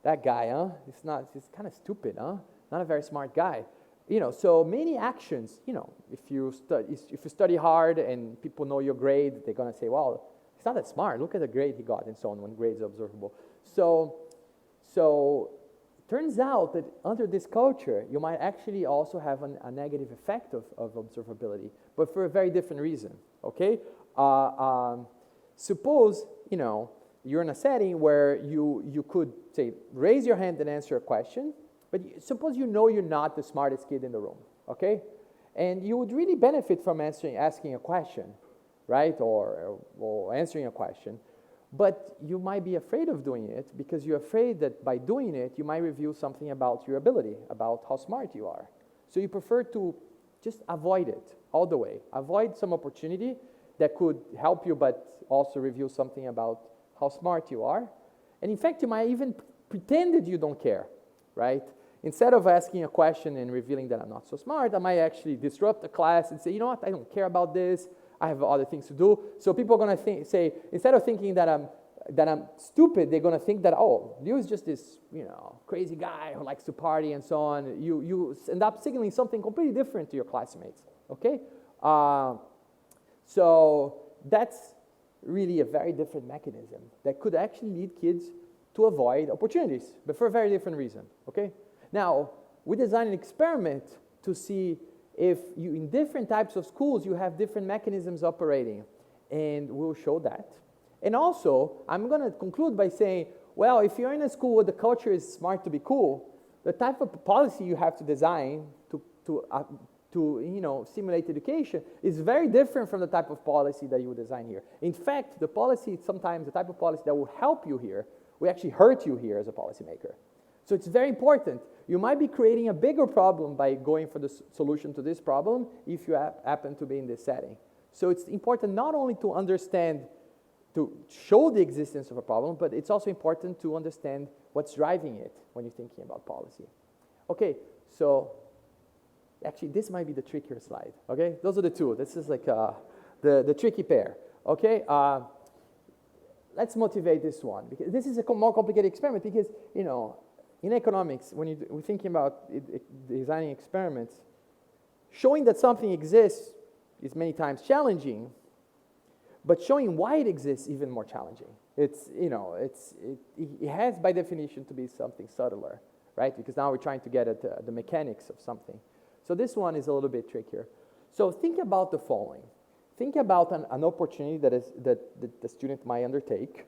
that guy, huh? He's kind of stupid, huh? Not a very smart guy. So many actions, if you study hard and people know your grade, they're going to say, well, he's not that smart. Look at the grade he got and so on when grades are observable. So turns out that under this culture, you might actually also have a negative effect of observability, but for a very different reason, okay? Suppose, you're in a setting where you could, say, raise your hand and answer a question, but suppose you're not the smartest kid in the room, okay? And you would really benefit from asking a question, right? Or answering a question. But you might be afraid of doing it because you're afraid that by doing it, you might reveal something about your ability, about how smart you are. So you prefer to just avoid it all the way. Avoid some opportunity that could help you but also reveal something about how smart you are. And in fact, you might even pretend that you don't care, right? Instead of asking a question and revealing that I'm not so smart, I might actually disrupt the class and say, you know what, I don't care about this. I have other things to do. So people are going to say, instead of thinking that I'm that I'm stupid, they're going to think that, oh, Leo is just this, crazy guy who likes to party and so on. You end up signaling something completely different to your classmates, okay? So that's really a very different mechanism that could actually lead kids to avoid opportunities, but for a very different reason, okay? Now, we designed an experiment to see if you, in different types of schools, you have different mechanisms operating, and we'll show that. And also, I'm going to conclude by saying, well, if you're in a school where the culture is smart to be cool, the type of policy you have to design to stimulate education is very different from the type of policy that you would design here. In fact, the policy, sometimes the type of policy that will help you here will actually hurt you here as a policymaker. So it's very important. You might be creating a bigger problem by going for the solution to this problem if you happen to be in this setting. So it's important not only to understand, to show the existence of a problem, but it's also important to understand what's driving it when you're thinking about policy. Okay, so actually this might be the trickier slide, okay? Those are the two. This is like the tricky pair, okay? Let's motivate this one, because this is a more complicated experiment because, in economics, when we're thinking about designing experiments, showing that something exists is many times challenging, but showing why it exists is even more challenging. It has by definition to be something subtler, right? Because now we're trying to get at the mechanics of something. So this one is a little bit trickier. So think about the following. Think about an opportunity that the student might undertake.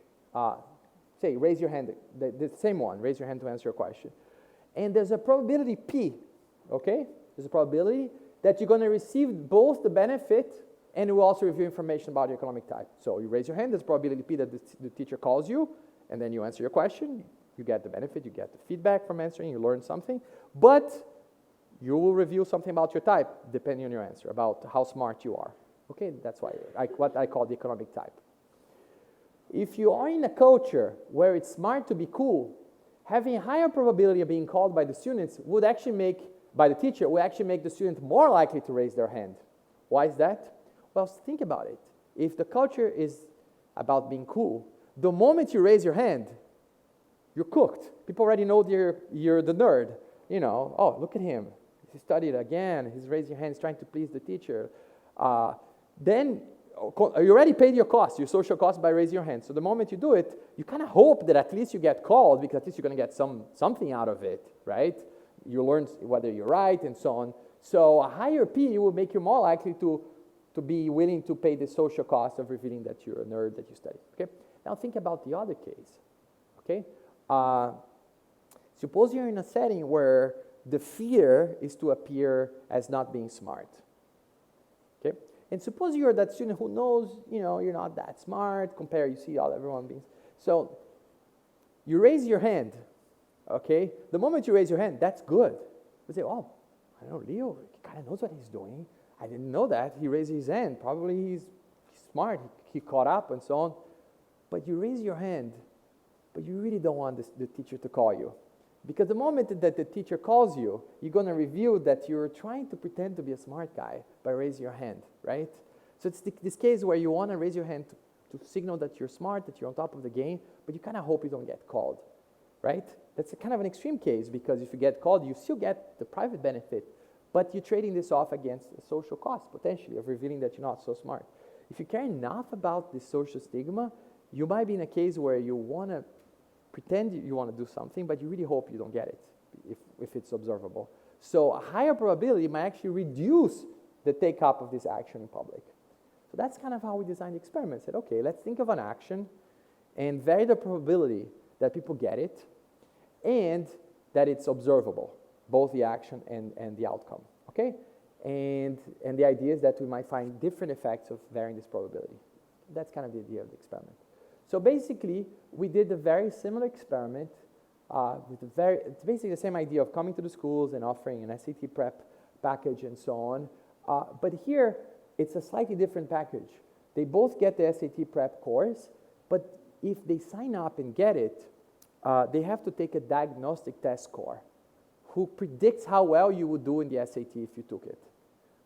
Say, raise your hand, the same one, raise your hand to answer your question. And there's a probability P, okay? There's a probability that you're going to receive both the benefit and it will also reveal information about your economic type. So you raise your hand, there's probability P that the teacher calls you, and then you answer your question, you get the benefit, you get the feedback from answering, you learn something, but you will reveal something about your type, depending on your answer, about how smart you are. Okay, that's why what I call the economic type. If you are in a culture where it's smart to be cool, having a higher probability of being called by the students would actually make, by the teacher, would actually make the student more likely to raise their hand. Why is that? Well, think about it. If the culture is about being cool, the moment you raise your hand, you're cooked. People already know you're the nerd. Oh, look at him. He studied again. He's raised your hand. He's trying to please the teacher. Then you already paid your cost, your social cost, by raising your hand. So the moment you do it, you kind of hope that at least you get called because at least you're going to get something out of it, right? You learn whether you're right and so on. So a higher P will make you more likely to be willing to pay the social cost of revealing that you're a nerd, that you study. Okay. Now think about the other case. Okay. Suppose you're in a setting where the fear is to appear as not being smart. Okay. And suppose you're that student who knows, you're not that smart. You see everyone being. So you raise your hand. Okay. The moment you raise your hand, that's good. You say, oh, I know Leo. He kind of knows what he's doing. I didn't know that. He raised his hand. Probably he's smart. He caught up and so on. But you raise your hand, but you really don't want the teacher to call you. Because the moment that the teacher calls you, you're going to reveal that you're trying to pretend to be a smart guy by raising your hand, right? So it's this case where you want to raise your hand to signal that you're smart, that you're on top of the game, but you kind of hope you don't get called, right? That's a kind of an extreme case because if you get called, you still get the private benefit, but you're trading this off against the social cost, potentially, of revealing that you're not so smart. If you care enough about this social stigma, you might be in a case where you want to pretend you want to do something, but you really hope you don't get it if it's observable. So a higher probability might actually reduce the take-up of this action in public. So that's kind of how we designed the experiment. Said, okay, let's think of an action and vary the probability that people get it and that it's observable, both the action and the outcome, okay? And the idea is that we might find different effects of varying this probability. That's kind of the idea of the experiment. So basically, we did a very similar experiment it's basically the same idea of coming to the schools and offering an SAT prep package and so on. But here, it's a slightly different package. They both get the SAT prep course, but if they sign up and get it, they have to take a diagnostic test score who predicts how well you would do in the SAT if you took it.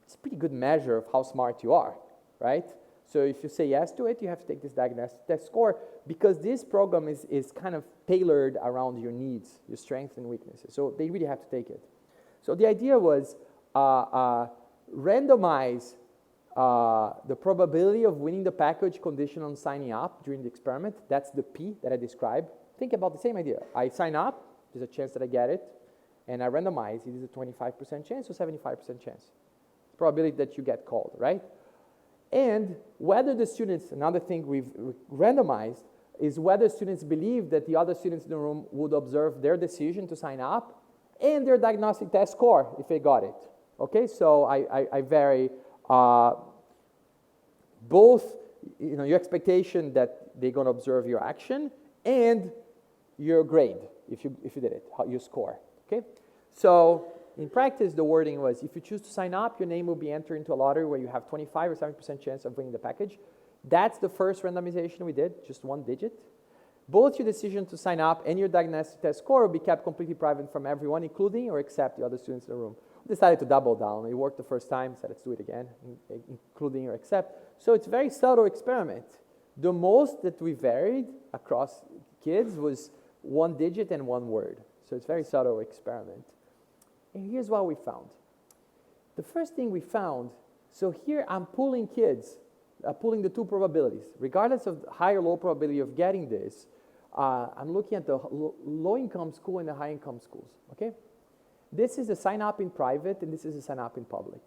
It's a pretty good measure of how smart you are, right? So if you say yes to it, you have to take this diagnostic test score, because this program is kind of tailored around your needs, your strengths and weaknesses. So they really have to take it. So the idea was randomize the probability of winning the package condition on signing up during the experiment. That's the P that I described. Think about the same idea. I sign up, there's a chance that I get it, and I randomize. It is a 25% chance or 75% chance. Probability that you get called, right? And whether the students, another thing we've randomized, is whether students believe that the other students in the room would observe their decision to sign up and their diagnostic test score if they got it. Okay, so I vary both, your expectation that they're going to observe your action and your grade if you did it, how you score. Okay, so in practice, the wording was, if you choose to sign up, your name will be entered into a lottery where you have 25 or 70% chance of winning the package. That's the first randomization we did, just one digit. Both your decision to sign up and your diagnostic test score will be kept completely private from everyone, including or except the other students in the room. We decided to double down. It worked the first time, so let's do it again, including or except. So it's a very subtle experiment. The most that we varied across kids was one digit and one word. So it's a very subtle experiment. And here's what we found. The first thing we found, so here I'm pulling kids, pulling the two probabilities. Regardless of high or low probability of getting this, I'm looking at the low-income school and the high-income schools, okay? This is the sign up in private, and this is the sign up in public.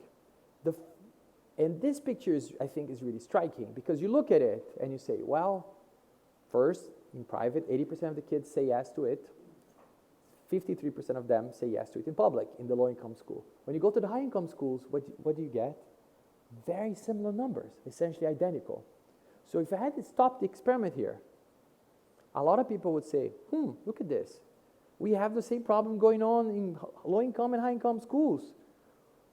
And this picture, I think, is really striking, because you look at it and you say, well, first, in private, 80% of the kids say yes to it. 53% of them say yes to it in public, in the low-income school. When you go to the high-income schools, what do you get? Very similar numbers, essentially identical. So if I had to stop the experiment here, a lot of people would say, look at this. We have the same problem going on in low-income and high-income schools.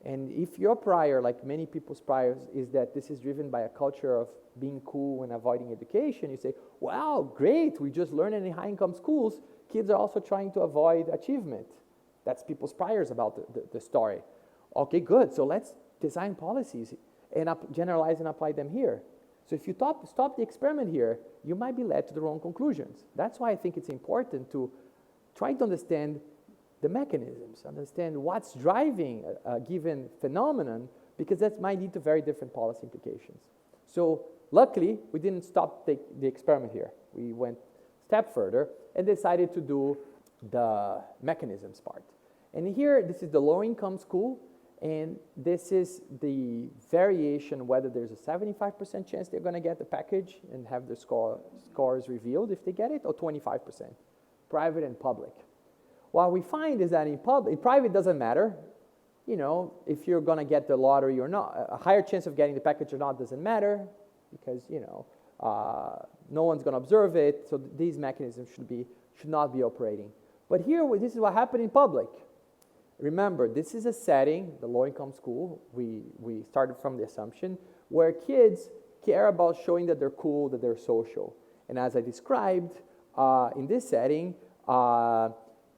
And if your prior, like many people's priors, is that this is driven by a culture of being cool and avoiding education, you say, wow, great, we just learned in high-income schools, kids are also trying to avoid achievement. That's people's priors about the story. Okay, good, so let's design policies and generalize and apply them here. So if you stop the experiment here, you might be led to the wrong conclusions. That's why I think it's important to try to understand the mechanisms, understand what's driving a given phenomenon, because that might lead to very different policy implications. So luckily, we didn't stop the experiment here. We went a step further and decided to do the mechanisms part. And here, this is the low-income school, and this is the variation, whether there's a 75% chance they're going to get the package and have their scores revealed if they get it, or 25%, private and public. What we find is that in private doesn't matter. If you're going to get the lottery or not. A higher chance of getting the package or not doesn't matter, because, no one's going to observe it, so these mechanisms should not be operating. But here, this is what happened in public. Remember, this is a setting, the low-income school, we started from the assumption, where kids care about showing that they're cool, that they're social. And as I described, in this setting,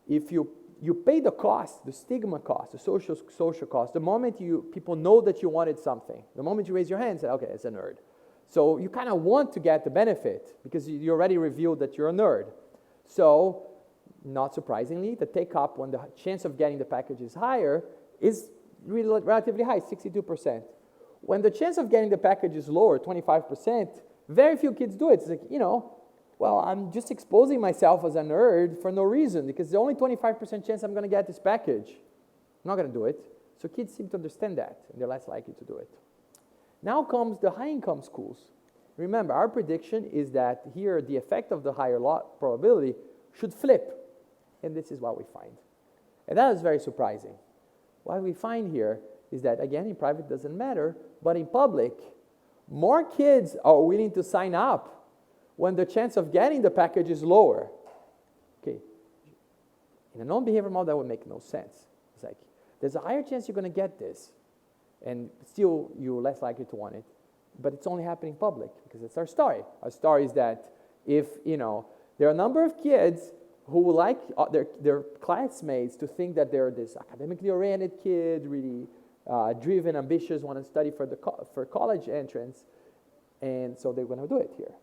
if you pay the cost, the stigma cost, the social cost, the moment people know that you wanted something, the moment you raise your hand and say, okay, it's a nerd. So you kind of want to get the benefit because you already revealed that you're a nerd. So, not surprisingly, the take-up when the chance of getting the package is higher is really relatively high, 62%. When the chance of getting the package is lower, 25%, very few kids do it. It's like, well, I'm just exposing myself as a nerd for no reason, because the only 25% chance I'm going to get this package. I'm not going to do it. So kids seem to understand that, and they're less likely to do it. Now comes the high-income schools. Remember, our prediction is that here the effect of the higher probability should flip, and this is what we find. And that is very surprising. What we find here is that, again, in private it doesn't matter, but in public, more kids are willing to sign up when the chance of getting the package is lower. Okay, in a non-behavioral model, that would make no sense. It's like, there's a higher chance you're going to get this, and still you're less likely to want it, but it's only happening in public, because it's our story. Our story is that if, there are a number of kids who would like their classmates to think that they're this academically oriented kid, really driven, ambitious, want to study for college entrance, And so they're going to do it here.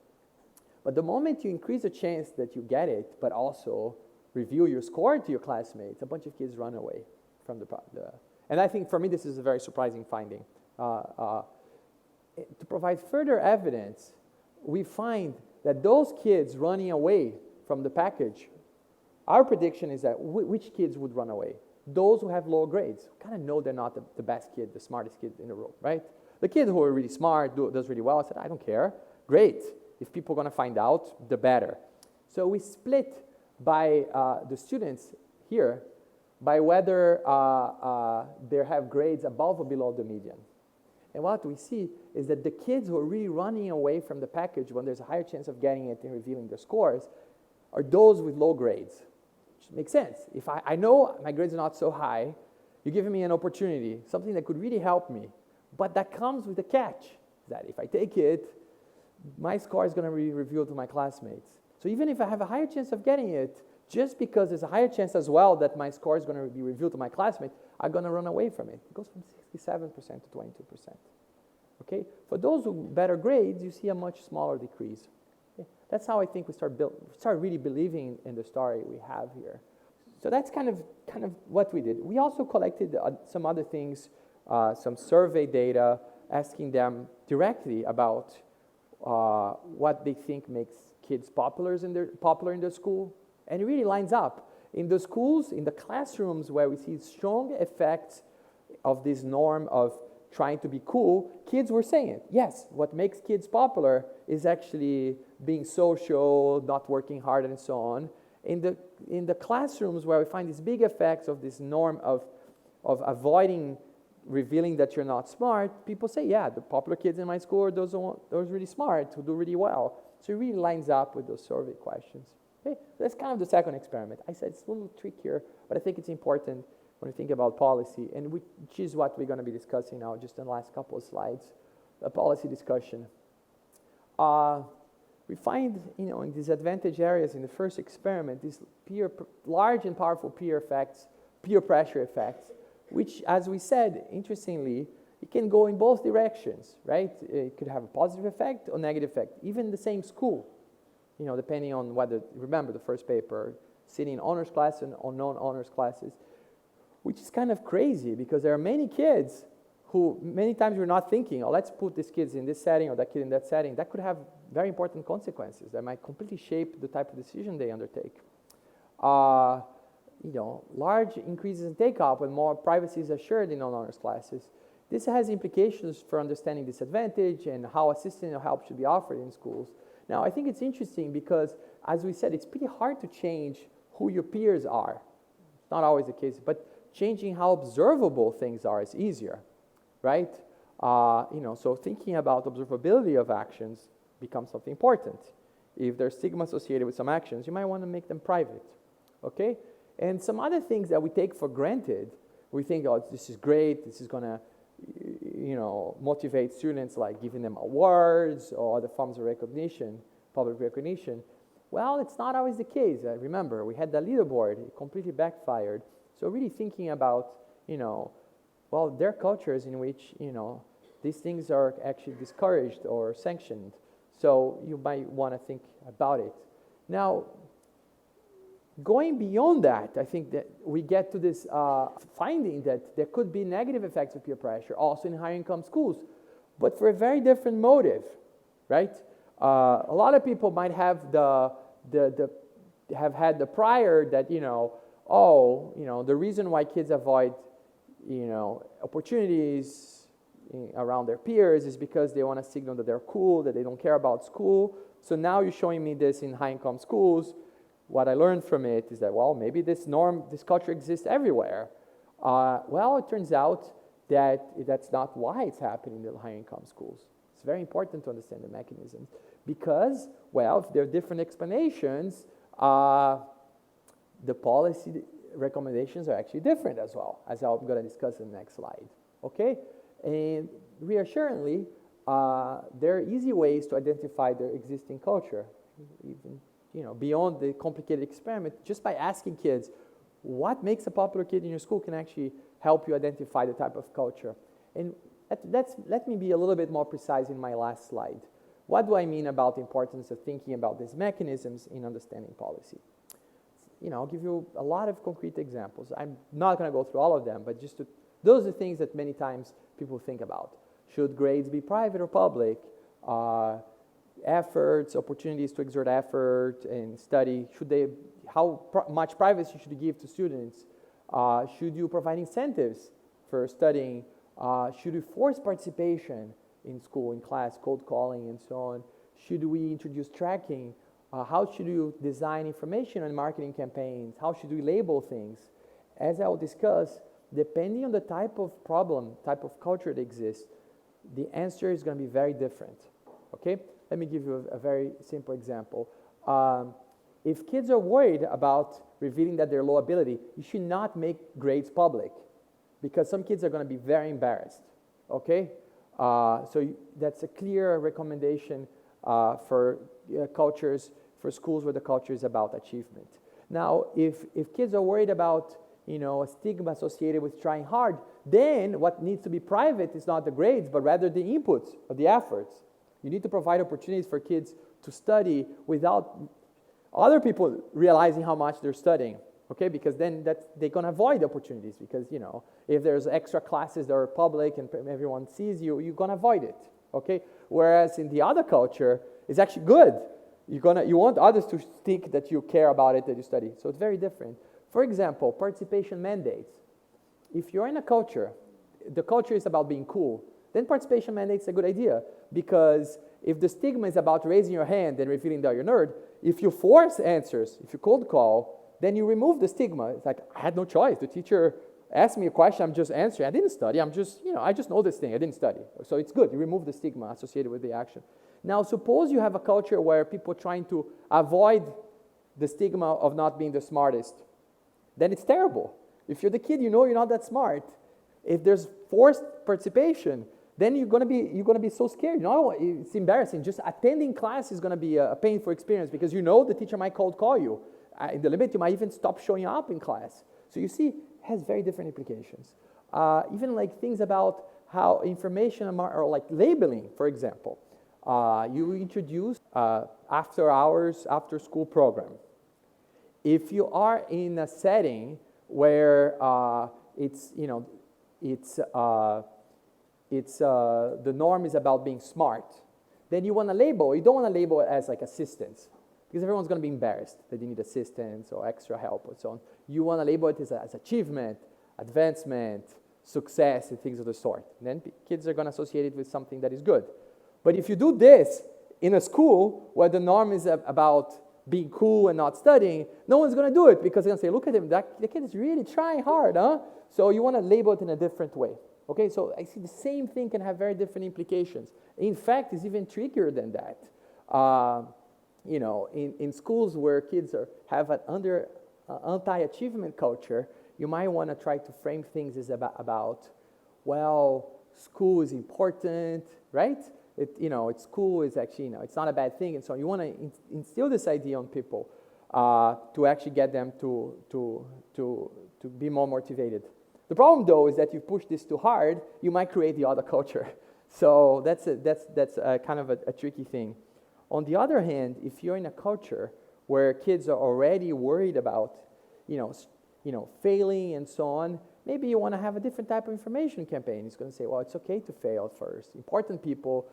But the moment you increase the chance that you get it, but also review your score to your classmates, a bunch of kids run away from the and I think for me this is a very surprising finding. To provide further evidence, we find that those kids running away from the package, our prediction is that which kids would run away? Those who have low grades. Kind of know they're not the best kid, the smartest kid in the room, right? The kid who are really smart, does really well, said, I don't care. Great. If people are going to find out, the better. So we split by the students here by whether they have grades above or below the median. And what we see is that the kids who are really running away from the package when there's a higher chance of getting it and revealing their scores are those with low grades. Which makes sense. If I know my grades are not so high, you're giving me an opportunity, something that could really help me. But that comes with a catch, that if I take it, my score is going to be revealed to my classmates. So even if I have a higher chance of getting it, just because there's a higher chance as well that my score is going to be revealed to my classmates, I'm going to run away from it. It goes from 67% to 22%. Okay? For those with better grades, you see a much smaller decrease. Okay? That's how I think we start really believing in the story we have here. So that's kind of what we did. We also collected some other things, some survey data, asking them directly about what they think makes kids popular in their school. And it really lines up. In the schools, in the classrooms where we see strong effects of this norm of trying to be cool, kids were saying it. Yes, what makes kids popular is actually being social, not working hard, and so on. In the classrooms where we find these big effects of this norm of avoiding revealing that you're not smart, people say, yeah, the popular kids in my school are those really smart, who do really well. So it really lines up with those survey questions. Okay, that's kind of the second experiment. I said it's a little trickier, but I think it's important when we think about policy, and which is what we're going to be discussing now, just in the last couple of slides, the policy discussion. We find, in disadvantaged areas in the first experiment, these large and powerful peer pressure effects, which, as we said, interestingly, it can go in both directions, right? It could have a positive effect or negative effect, even the same school. Depending on whether, remember the first paper, sitting in honors class and on non-honors classes, which is kind of crazy because there are many kids who many times we're not thinking, oh, let's put these kids in this setting or that kid in that setting. That could have very important consequences that might completely shape the type of decision they undertake. Large increases in take-up when more privacy is assured in non-honors classes. This has implications for understanding disadvantage and how assistance or help should be offered in schools. Now, I think it's interesting because, as we said, it's pretty hard to change who your peers are. It's not always the case, but changing how observable things are is easier, right? So thinking about observability of actions becomes something important. If there's stigma associated with some actions, you might want to make them private, okay? And some other things that we take for granted, we think, oh, this is great, this is going to motivate students, like giving them awards or other forms of recognition, public recognition. Well, it's not always the case. Remember, we had the leaderboard, it completely backfired. So really thinking about, there are cultures in which, these things are actually discouraged or sanctioned. So you might want to think about it. Now, going beyond that, I think that we get to this finding that there could be negative effects of peer pressure also in higher income schools, but for a very different motive, right? A lot of people might have have had the prior that, the reason why kids avoid, opportunities around their peers is because they want to signal that they're cool, that they don't care about school. So now you're showing me this in high income schools. What I learned from it is that, maybe this culture exists everywhere. It turns out that that's not why it's happening in the high-income schools. It's very important to understand the mechanisms because, if there are different explanations, the policy recommendations are actually different as well, as I'm going to discuss in the next slide, okay? And reassuringly, there are easy ways to identify the existing culture, even beyond the complicated experiment, just by asking kids, what makes a popular kid in your school can actually help you identify the type of culture. And let me be a little bit more precise in my last slide. What do I mean about the importance of thinking about these mechanisms in understanding policy? I'll give you a lot of concrete examples. I'm not going to go through all of them, but those are things that many times people think about. Should grades be private or public? Efforts, opportunities to exert effort and study, how much privacy should you give to students? Should you provide incentives for studying? Should you force participation in school, in class, cold calling, and so on? Should we introduce tracking? How should you design information and marketing campaigns? How should we label things? As I will discuss, depending on the type of problem, type of culture that exists, the answer is going to be very different, okay? Let me give you a very simple example. If kids are worried about revealing that they're low ability, you should not make grades public, because some kids are going to be very embarrassed, okay? That's a clear recommendation for cultures, for schools where the culture is about achievement. Now, if kids are worried about a stigma associated with trying hard, then what needs to be private is not the grades, but rather the inputs or the efforts. You need to provide opportunities for kids to study without other people realizing how much they're studying, okay? Because then they're going to avoid opportunities, because, if there's extra classes that are public and everyone sees you, you're going to avoid it, okay? Whereas in the other culture, it's actually good. You want others to think that you care about it, that you study. So it's very different. For example, participation mandates. If you're in a culture, the culture is about being cool, then participation mandates is a good idea, because if the stigma is about raising your hand and revealing that you're a nerd, if you force answers, if you cold call, then you remove the stigma. It's like, I had no choice. The teacher asked me a question, I'm just answering. I didn't study. I just know this thing. I didn't study. So it's good. You remove the stigma associated with the action. Now, suppose you have a culture where people are trying to avoid the stigma of not being the smartest. Then it's terrible. If you're the kid, you're not that smart. If there's forced participation, then you're gonna be so scared. It's embarrassing. Just attending class is gonna be a painful experience, because the teacher might cold call you. In the limit, you might even stop showing up in class. So you see, it has very different implications. Even like things about how information or like labeling, for example. You introduce after hours, after school program. If you are in a setting where the norm is about being smart, then you want to label. You don't want to label it as like assistance, because everyone's going to be embarrassed that they need assistance or extra help and so on. You want to label it as achievement, advancement, success, and things of the sort. And then kids are going to associate it with something that is good. But if you do this in a school where the norm is about being cool and not studying, no one's going to do it, because they're going to say, look at him, the kid is really trying hard, huh? So you want to label it in a different way. Okay, so I see the same thing can have very different implications. In fact, it's even trickier than that. In schools where kids have an anti-achievement culture, you might want to try to frame things as about, well, school is important, right? It's school is actually, it's not a bad thing, and so you want to instill this idea on people to actually get them to be more motivated. The problem, though, is that you push this too hard, you might create the other culture. So that's kind of a tricky thing. On the other hand, if you're in a culture where kids are already worried about, failing and so on, maybe you want to have a different type of information campaign. It's going to say, well, it's okay to fail at first. Important people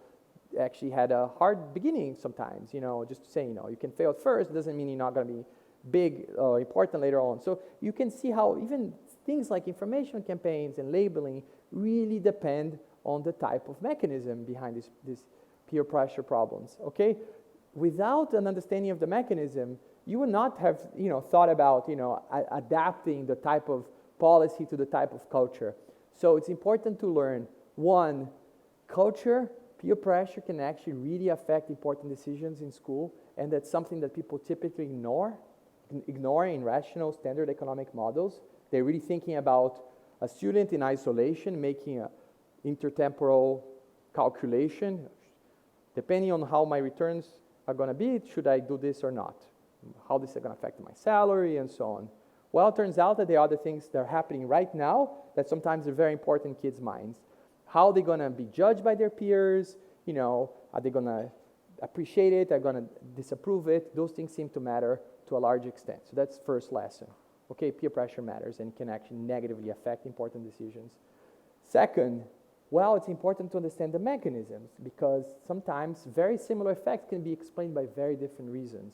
actually had a hard beginning sometimes, just to say, you can fail at first, doesn't mean you're not going to be big or important later on. So you can see how even things like information campaigns and labeling really depend on the type of mechanism behind these peer pressure problems, okay? Without an understanding of the mechanism, you would not have, thought about, adapting the type of policy to the type of culture. So it's important to learn, one, culture, peer pressure can actually really affect important decisions in school, and that's something that people typically ignore in rational standard economic models. They're really thinking about a student in isolation making an intertemporal calculation. Depending on how my returns are going to be, should I do this or not? How this is going to affect my salary and so on. Well, it turns out that there are other things that are happening right now that sometimes are very important in kids' minds. How are they going to be judged by their peers? Are they going to appreciate it, I'm going to disapprove it. Those things seem to matter to a large extent. So that's first lesson. Okay, peer pressure matters and can actually negatively affect important decisions. Second, well, it's important to understand the mechanisms because sometimes very similar effects can be explained by very different reasons.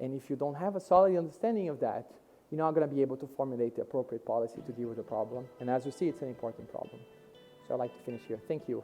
And if you don't have a solid understanding of that, you're not going to be able to formulate the appropriate policy to deal with the problem. And as you see, it's an important problem. So I'd like to finish here. Thank you.